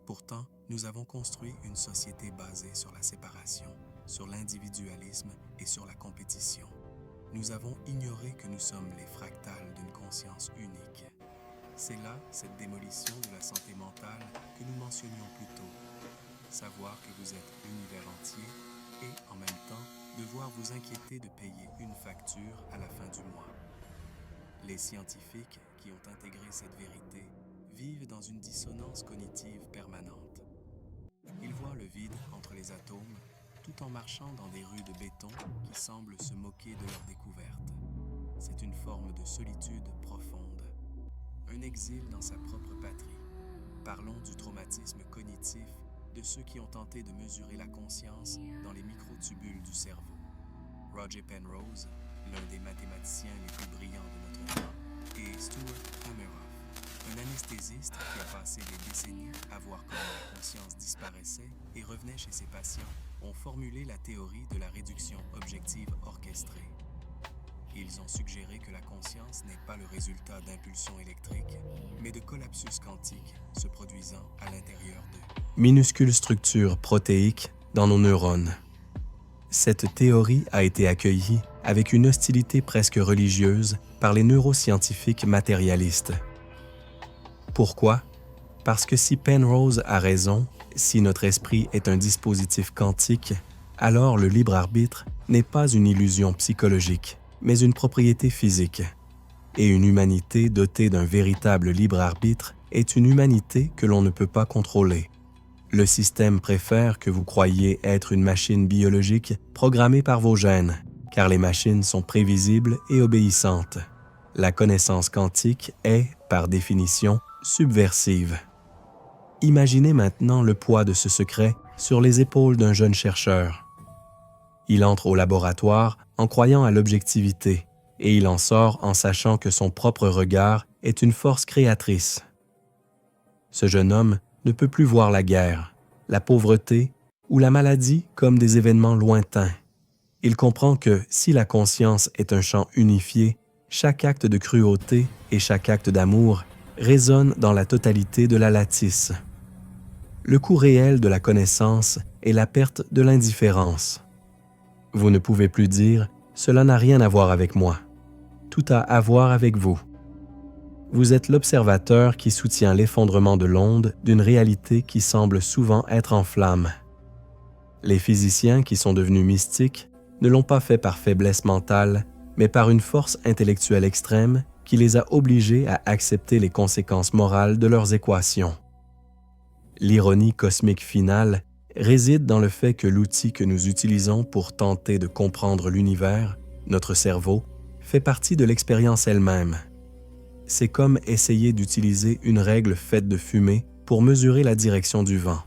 Pourtant, nous avons construit une société basée sur la séparation, sur l'individualisme et sur la compétition. Nous avons ignoré que nous sommes les fractales d'une conscience unique. C'est là cette démolition de la santé mentale que nous mentionnions plus tôt. Savoir que vous êtes l'univers entier et, en même temps, devoir vous inquiéter de payer une facture à la fin du mois. Les scientifiques qui ont intégré cette vérité vivent dans une dissonance cognitive permanente. Ils voient le vide entre les atomes tout en marchant dans des rues de béton qui semblent se moquer de leur découverte. C'est une forme de solitude profonde, un exil dans sa propre patrie. Parlons du traumatisme cognitif de ceux qui ont tenté de mesurer la conscience dans les microtubules du cerveau. Roger Penrose, l'un des mathématiciens les plus brillants de notre temps, et Stuart Hameroff, un anesthésiste qui a passé des décennies à voir comment la conscience disparaissait et revenait chez ses patients, ont formulé la théorie de la réduction objective orchestrée. Ils ont suggéré que la conscience n'est pas le résultat d'impulsions électriques, mais de collapsus quantiques se produisant à l'intérieur de minuscules structures protéiques dans nos neurones. Cette théorie a été accueillie avec une hostilité presque religieuse par les neuroscientifiques matérialistes. Pourquoi? Parce que si Penrose a raison, si notre esprit est un dispositif quantique, alors le libre arbitre n'est pas une illusion psychologique, mais une propriété physique. Et une humanité dotée d'un véritable libre arbitre est une humanité que l'on ne peut pas contrôler. Le système préfère que vous croyiez être une machine biologique programmée par vos gènes, car les machines sont prévisibles et obéissantes. La connaissance quantique est, par définition, subversive. Imaginez maintenant le poids de ce secret sur les épaules d'un jeune chercheur. Il entre au laboratoire en croyant à l'objectivité, et il en sort en sachant que son propre regard est une force créatrice. Ce jeune homme ne peut plus voir la guerre, la pauvreté ou la maladie comme des événements lointains. Il comprend que si la conscience est un champ unifié, chaque acte de cruauté et chaque acte d'amour résonnent dans la totalité de la lattice. Le coût réel de la connaissance est la perte de l'indifférence. Vous ne pouvez plus dire « cela n'a rien à voir avec moi ». Tout a à voir avec vous. Vous êtes l'observateur qui soutient l'effondrement de l'onde d'une réalité qui semble souvent être en flammes. Les physiciens qui sont devenus mystiques ne l'ont pas fait par faiblesse mentale, mais par une force intellectuelle extrême qui les a obligés à accepter les conséquences morales de leurs équations. L'ironie cosmique finale réside dans le fait que l'outil que nous utilisons pour tenter de comprendre l'univers, notre cerveau, fait partie de l'expérience elle-même. C'est comme essayer d'utiliser une règle faite de fumée pour mesurer la direction du vent.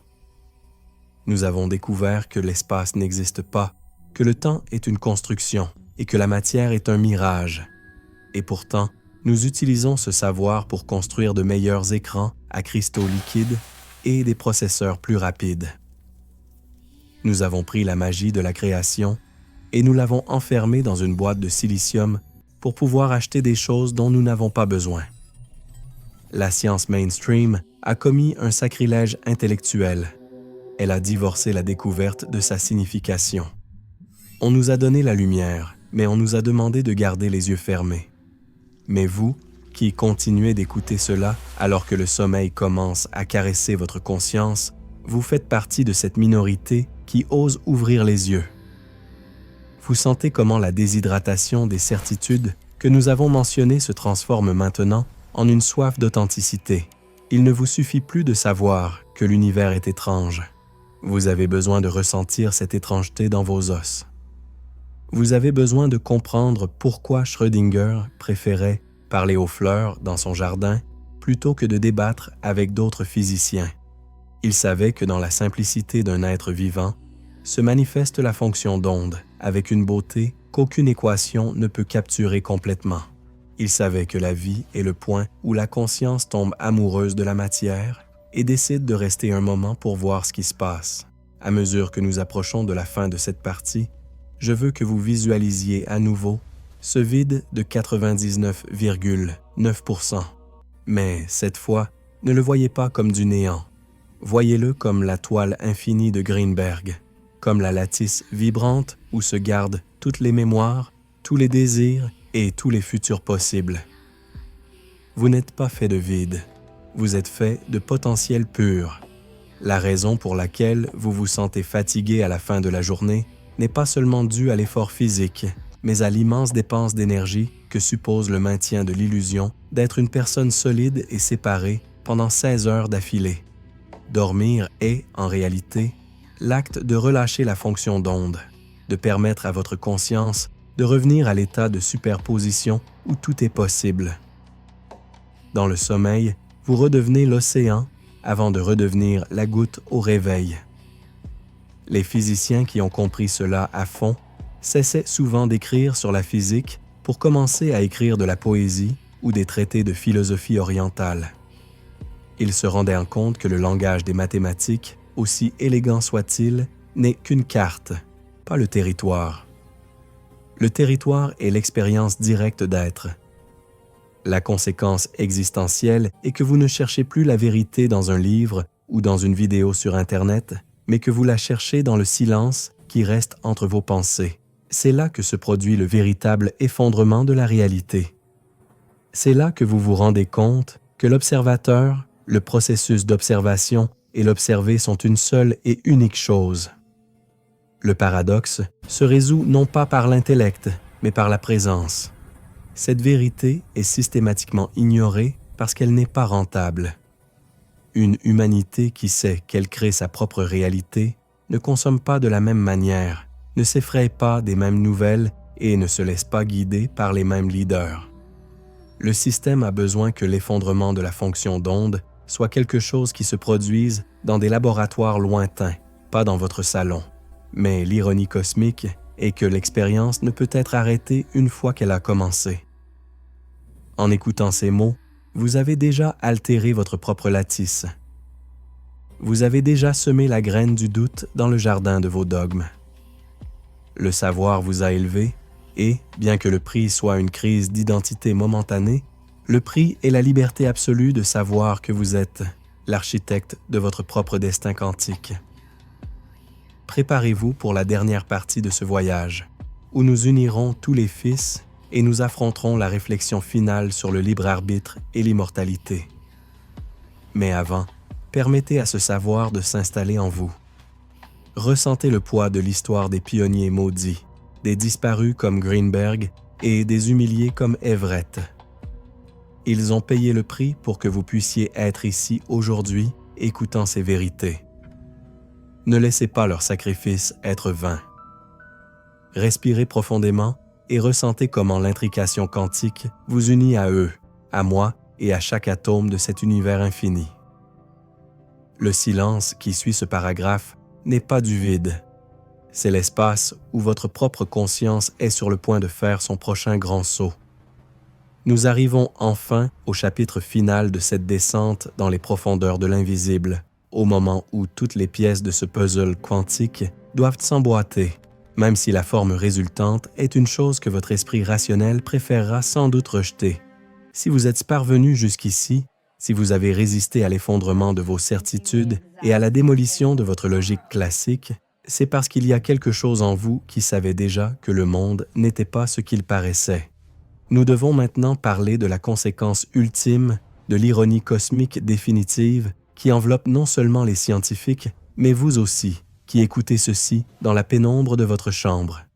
Nous avons découvert que l'espace n'existe pas, que le temps est une construction et que la matière est un mirage. Et pourtant, nous utilisons ce savoir pour construire de meilleurs écrans à cristaux liquides et des processeurs plus rapides. Nous avons pris la magie de la création et nous l'avons enfermée dans une boîte de silicium pour pouvoir acheter des choses dont nous n'avons pas besoin. La science mainstream a commis un sacrilège intellectuel. Elle a divorcé la découverte de sa signification. On nous a donné la lumière, mais on nous a demandé de garder les yeux fermés. Mais vous, qui continuez d'écouter cela alors que le sommeil commence à caresser votre conscience, vous faites partie de cette minorité qui ose ouvrir les yeux. Vous sentez comment la déshydratation des certitudes que nous avons mentionnées se transforme maintenant en une soif d'authenticité. Il ne vous suffit plus de savoir que l'univers est étrange. Vous avez besoin de ressentir cette étrangeté dans vos os. Vous avez besoin de comprendre pourquoi Schrödinger préférait parler aux fleurs dans son jardin plutôt que de débattre avec d'autres physiciens. Il savait que dans la simplicité d'un être vivant se manifeste la fonction d'onde avec une beauté qu'aucune équation ne peut capturer complètement. Il savait que la vie est le point où la conscience tombe amoureuse de la matière et décide de rester un moment pour voir ce qui se passe. À mesure que nous approchons de la fin de cette partie, je veux que vous visualisiez à nouveau ce vide de 99,9%. Mais cette fois, ne le voyez pas comme du néant. Voyez-le comme la toile infinie de Greenberg, comme la lattice vibrante où se gardent toutes les mémoires, tous les désirs et tous les futurs possibles. Vous n'êtes pas fait de vide, vous êtes fait de potentiel pur. La raison pour laquelle vous vous sentez fatigué à la fin de la journée n'est pas seulement due à l'effort physique, mais à l'immense dépense d'énergie que suppose le maintien de l'illusion d'être une personne solide et séparée pendant 16 heures d'affilée. Dormir est, en réalité, l'acte de relâcher la fonction d'onde, de permettre à votre conscience de revenir à l'état de superposition où tout est possible. Dans le sommeil, vous redevenez l'océan avant de redevenir la goutte au réveil. Les physiciens qui ont compris cela à fond cessaient souvent d'écrire sur la physique pour commencer à écrire de la poésie ou des traités de philosophie orientale. Ils se rendaient compte que le langage des mathématiques, aussi élégant soit-il, n'est qu'une carte, pas le territoire. Le territoire est l'expérience directe d'être. La conséquence existentielle est que vous ne cherchez plus la vérité dans un livre ou dans une vidéo sur Internet, mais que vous la cherchez dans le silence qui reste entre vos pensées. C'est là que se produit le véritable effondrement de la réalité. C'est là que vous vous rendez compte que l'observateur, le processus d'observation et l'observé sont une seule et unique chose. Le paradoxe se résout non pas par l'intellect, mais par la présence. Cette vérité est systématiquement ignorée parce qu'elle n'est pas rentable. Une humanité qui sait qu'elle crée sa propre réalité ne consomme pas de la même manière, ne s'effraie pas des mêmes nouvelles et ne se laisse pas guider par les mêmes leaders. Le système a besoin que l'effondrement de la fonction d'onde soit quelque chose qui se produise dans des laboratoires lointains, pas dans votre salon. Mais l'ironie cosmique est que l'expérience ne peut être arrêtée une fois qu'elle a commencé. En écoutant ces mots, vous avez déjà altéré votre propre lattice. Vous avez déjà semé la graine du doute dans le jardin de vos dogmes. Le savoir vous a élevé et, bien que le prix soit une crise d'identité momentanée, le prix est la liberté absolue de savoir que vous êtes l'architecte de votre propre destin quantique. Préparez-vous pour la dernière partie de ce voyage, où nous unirons tous les fils et nous affronterons la réflexion finale sur le libre arbitre et l'immortalité. Mais avant, permettez à ce savoir de s'installer en vous. Ressentez le poids de l'histoire des pionniers maudits, des disparus comme Greenberg et des humiliés comme Everett. Ils ont payé le prix pour que vous puissiez être ici aujourd'hui, écoutant ces vérités. Ne laissez pas leur sacrifice être vain. Respirez profondément et ressentez comment l'intrication quantique vous unit à eux, à moi et à chaque atome de cet univers infini. Le silence qui suit ce paragraphe n'est pas du vide. C'est l'espace où votre propre conscience est sur le point de faire son prochain grand saut. Nous arrivons enfin au chapitre final de cette descente dans les profondeurs de l'invisible, au moment où toutes les pièces de ce puzzle quantique doivent s'emboîter, même si la forme résultante est une chose que votre esprit rationnel préférera sans doute rejeter. Si vous êtes parvenu jusqu'ici, si vous avez résisté à l'effondrement de vos certitudes et à la démolition de votre logique classique, c'est parce qu'il y a quelque chose en vous qui savait déjà que le monde n'était pas ce qu'il paraissait. Nous devons maintenant parler de la conséquence ultime de l'ironie cosmique définitive qui enveloppe non seulement les scientifiques, mais vous aussi, qui écoutez ceci dans la pénombre de votre chambre.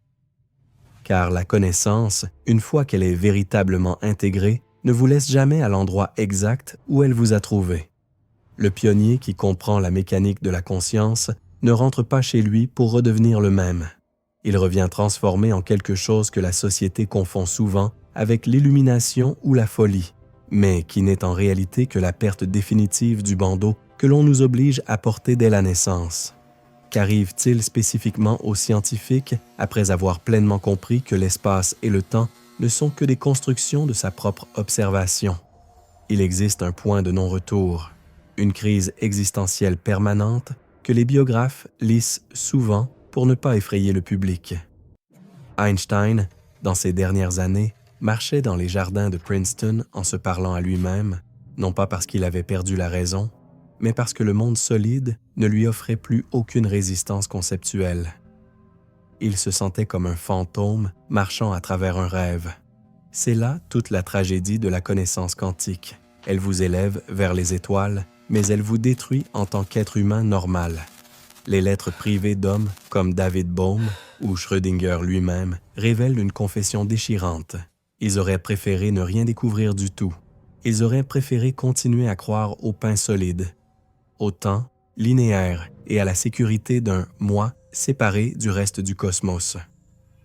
Car la connaissance, une fois qu'elle est véritablement intégrée, ne vous laisse jamais à l'endroit exact où elle vous a trouvé. Le pionnier qui comprend la mécanique de la conscience ne rentre pas chez lui pour redevenir le même. Il revient transformé en quelque chose que la société confond souvent avec l'illumination ou la folie, mais qui n'est en réalité que la perte définitive du bandeau que l'on nous oblige à porter dès la naissance. Qu'arrive-t-il spécifiquement aux scientifiques après avoir pleinement compris que l'espace et le temps ne sont que des constructions de sa propre observation? Il existe un point de non-retour, une crise existentielle permanente que les biographes lissent souvent pour ne pas effrayer le public. Einstein, dans ses dernières années, marchait dans les jardins de Princeton en se parlant à lui-même, non pas parce qu'il avait perdu la raison, mais parce que le monde solide ne lui offrait plus aucune résistance conceptuelle. Il se sentait comme un fantôme marchant à travers un rêve. C'est là toute la tragédie de la connaissance quantique. Elle vous élève vers les étoiles, mais elle vous détruit en tant qu'être humain normal. Les lettres privées d'hommes comme David Bohm ou Schrödinger lui-même révèlent une confession déchirante. Ils auraient préféré ne rien découvrir du tout. Ils auraient préféré continuer à croire au pain solide, au temps linéaire et à la sécurité d'un « moi » séparé du reste du cosmos.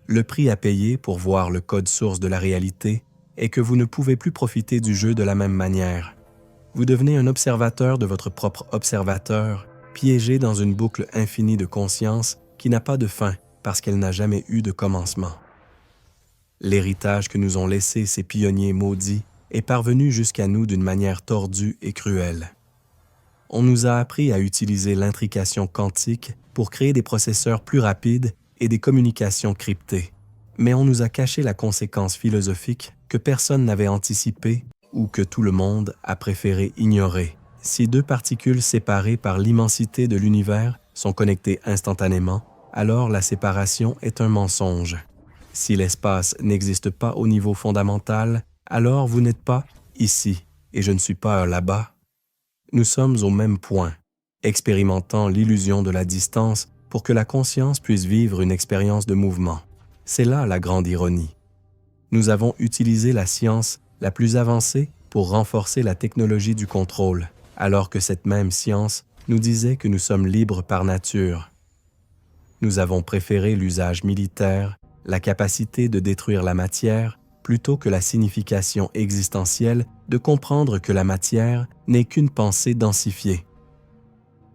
Le prix à payer pour voir le code source de la réalité est que vous ne pouvez plus profiter du jeu de la même manière. Vous devenez un observateur de votre propre observateur, piégé dans une boucle infinie de conscience qui n'a pas de fin parce qu'elle n'a jamais eu de commencement. L'héritage que nous ont laissé ces pionniers maudits est parvenu jusqu'à nous d'une manière tordue et cruelle. On nous a appris à utiliser l'intrication quantique pour créer des processeurs plus rapides et des communications cryptées, mais on nous a caché la conséquence philosophique que personne n'avait anticipée ou que tout le monde a préféré ignorer. Si deux particules séparées par l'immensité de l'univers sont connectées instantanément, alors la séparation est un mensonge. Si l'espace n'existe pas au niveau fondamental, alors vous n'êtes pas ici et je ne suis pas là-bas. Nous sommes au même point, expérimentant l'illusion de la distance pour que la conscience puisse vivre une expérience de mouvement. C'est là la grande ironie. Nous avons utilisé la science la plus avancée pour renforcer la technologie du contrôle, alors que cette même science nous disait que nous sommes libres par nature. Nous avons préféré l'usage militaire, la capacité de détruire la matière, plutôt que la signification existentielle de comprendre que la matière n'est qu'une pensée densifiée.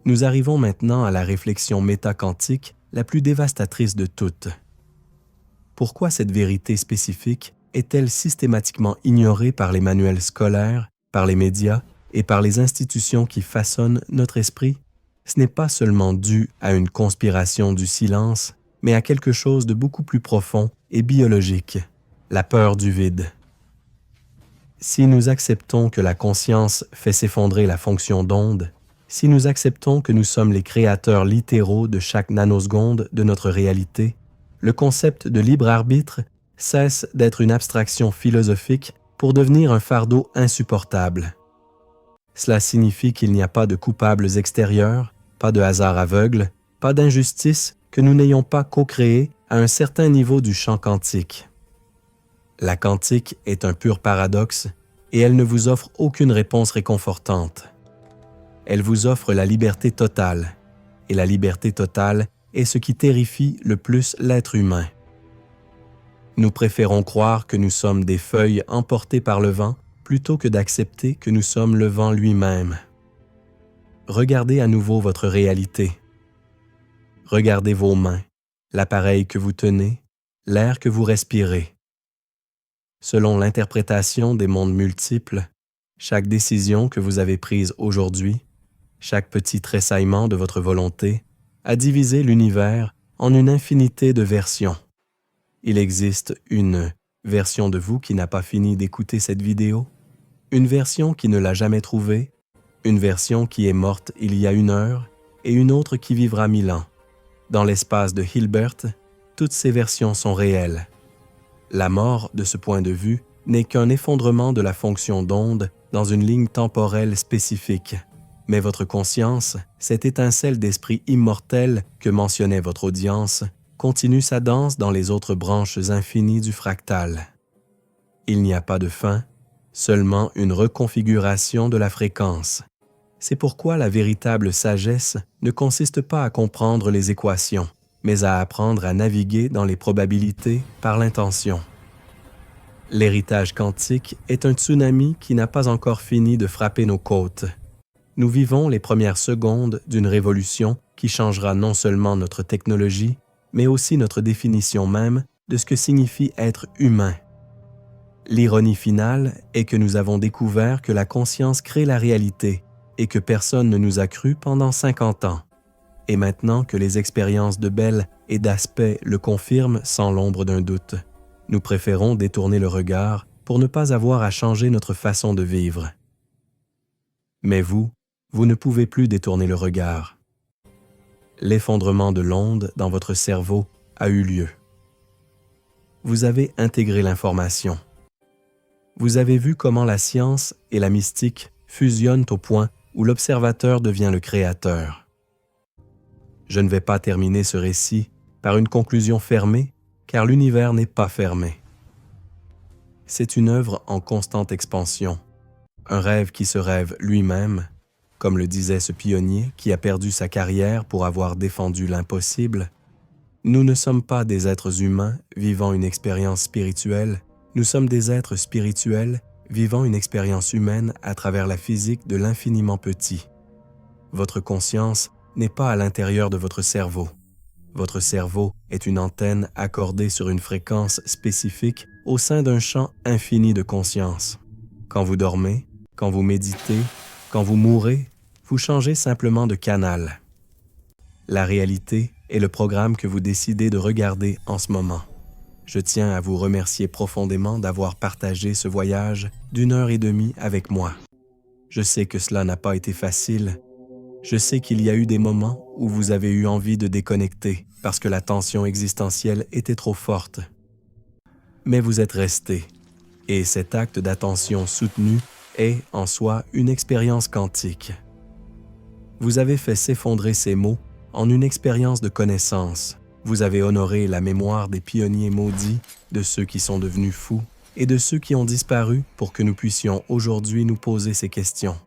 Nous arrivons maintenant à la réflexion métaquantique la plus dévastatrice de toutes. Pourquoi cette vérité spécifique est-elle systématiquement ignorée par les manuels scolaires, par les médias et par les institutions qui façonnent notre esprit? Ce n'est pas seulement dû à une conspiration du silence, mais à quelque chose de beaucoup plus profond et biologique, la peur du vide. Si nous acceptons que la conscience fait s'effondrer la fonction d'onde, si nous acceptons que nous sommes les créateurs littéraux de chaque nanoseconde de notre réalité, le concept de libre arbitre cesse d'être une abstraction philosophique pour devenir un fardeau insupportable. Cela signifie qu'il n'y a pas de coupables extérieurs, pas de hasard aveugle, pas d'injustice que nous n'ayons pas co-créé à un certain niveau du champ quantique. La quantique est un pur paradoxe, et elle ne vous offre aucune réponse réconfortante. Elle vous offre la liberté totale, et la liberté totale est ce qui terrifie le plus l'être humain. Nous préférons croire que nous sommes des feuilles emportées par le vent plutôt que d'accepter que nous sommes le vent lui-même. Regardez à nouveau votre réalité. Regardez vos mains, l'appareil que vous tenez, l'air que vous respirez. Selon l'interprétation des mondes multiples, chaque décision que vous avez prise aujourd'hui, chaque petit tressaillement de votre volonté, a divisé l'univers en une infinité de versions. Il existe une version de vous qui n'a pas fini d'écouter cette vidéo, une version qui ne l'a jamais trouvée, une version qui est morte il y a 1 heure et une autre qui vivra 1000 ans. Dans l'espace de Hilbert, toutes ces versions sont réelles. La mort, de ce point de vue, n'est qu'un effondrement de la fonction d'onde dans une ligne temporelle spécifique. Mais votre conscience, cette étincelle d'esprit immortel que mentionnait votre audience, continue sa danse dans les autres branches infinies du fractal. Il n'y a pas de fin, seulement une reconfiguration de la fréquence. C'est pourquoi la véritable sagesse ne consiste pas à comprendre les équations, mais à apprendre à naviguer dans les probabilités par l'intention. L'héritage quantique est un tsunami qui n'a pas encore fini de frapper nos côtes. Nous vivons les premières secondes d'une révolution qui changera non seulement notre technologie, mais aussi notre définition même de ce que signifie être humain. L'ironie finale est que nous avons découvert que la conscience crée la réalité et que personne ne nous a cru pendant 50 ans. Et maintenant que les expériences de Bell et d'Aspect le confirment sans l'ombre d'un doute, nous préférons détourner le regard pour ne pas avoir à changer notre façon de vivre. Mais vous ne pouvez plus détourner le regard. L'effondrement de l'onde dans votre cerveau a eu lieu. Vous avez intégré l'information. Vous avez vu comment la science et la mystique fusionnent au point où l'observateur devient le créateur. Je ne vais pas terminer ce récit par une conclusion fermée, car l'univers n'est pas fermé. C'est une œuvre en constante expansion, un rêve qui se rêve lui-même, comme le disait ce pionnier qui a perdu sa carrière pour avoir défendu l'impossible. Nous ne sommes pas des êtres humains vivant une expérience spirituelle, nous sommes des êtres spirituels vivant une expérience humaine à travers la physique de l'infiniment petit. Votre conscience n'est pas à l'intérieur de votre cerveau. Votre cerveau est une antenne accordée sur une fréquence spécifique au sein d'un champ infini de conscience. Quand vous dormez, quand vous méditez, quand vous mourrez, vous changez simplement de canal. La réalité est le programme que vous décidez de regarder en ce moment. Je tiens à vous remercier profondément d'avoir partagé ce voyage d'1 heure et demie avec moi. Je sais que cela n'a pas été facile. Je sais qu'il y a eu des moments où vous avez eu envie de déconnecter parce que la tension existentielle était trop forte. Mais vous êtes resté, et cet acte d'attention soutenu est, en soi, une expérience quantique. Vous avez fait s'effondrer ces mots en une expérience de connaissance. Vous avez honoré la mémoire des pionniers maudits, de ceux qui sont devenus fous et de ceux qui ont disparu pour que nous puissions aujourd'hui nous poser ces questions.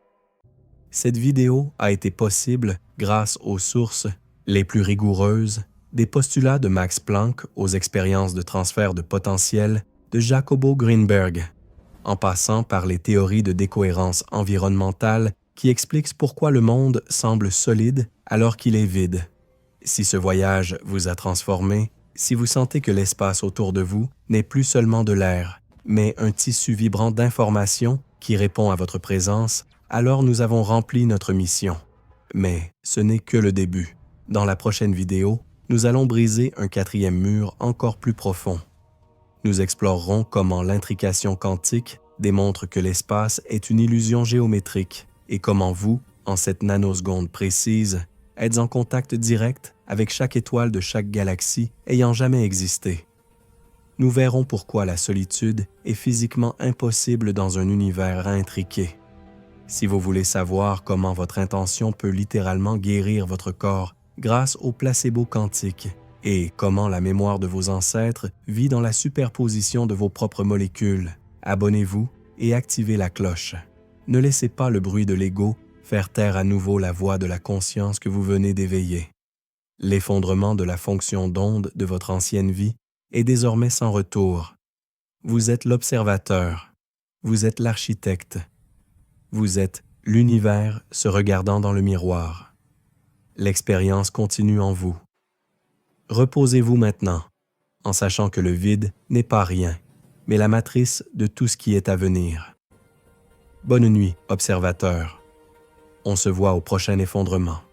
Cette vidéo a été possible grâce aux sources les plus rigoureuses, des postulats de Max Planck aux expériences de transfert de potentiel de Jacobo Greenberg, en passant par les théories de décohérence environnementale qui expliquent pourquoi le monde semble solide alors qu'il est vide. Si ce voyage vous a transformé, si vous sentez que l'espace autour de vous n'est plus seulement de l'air, mais un tissu vibrant d'informations qui répond à votre présence, alors nous avons rempli notre mission. Mais ce n'est que le début. Dans la prochaine vidéo, nous allons briser un 4e mur encore plus profond. Nous explorerons comment l'intrication quantique démontre que l'espace est une illusion géométrique et comment vous, en cette nanoseconde précise, êtes en contact direct avec chaque étoile de chaque galaxie ayant jamais existé. Nous verrons pourquoi la solitude est physiquement impossible dans un univers intriqué. Si vous voulez savoir comment votre intention peut littéralement guérir votre corps grâce au placebo quantique et comment la mémoire de vos ancêtres vit dans la superposition de vos propres molécules, abonnez-vous et activez la cloche. Ne laissez pas le bruit de l'ego faire taire à nouveau la voix de la conscience que vous venez d'éveiller. L'effondrement de la fonction d'onde de votre ancienne vie est désormais sans retour. Vous êtes l'observateur, vous êtes l'architecte, vous êtes l'univers se regardant dans le miroir. L'expérience continue en vous. Reposez-vous maintenant, en sachant que le vide n'est pas rien, mais la matrice de tout ce qui est à venir. Bonne nuit, observateur. On se voit au prochain effondrement.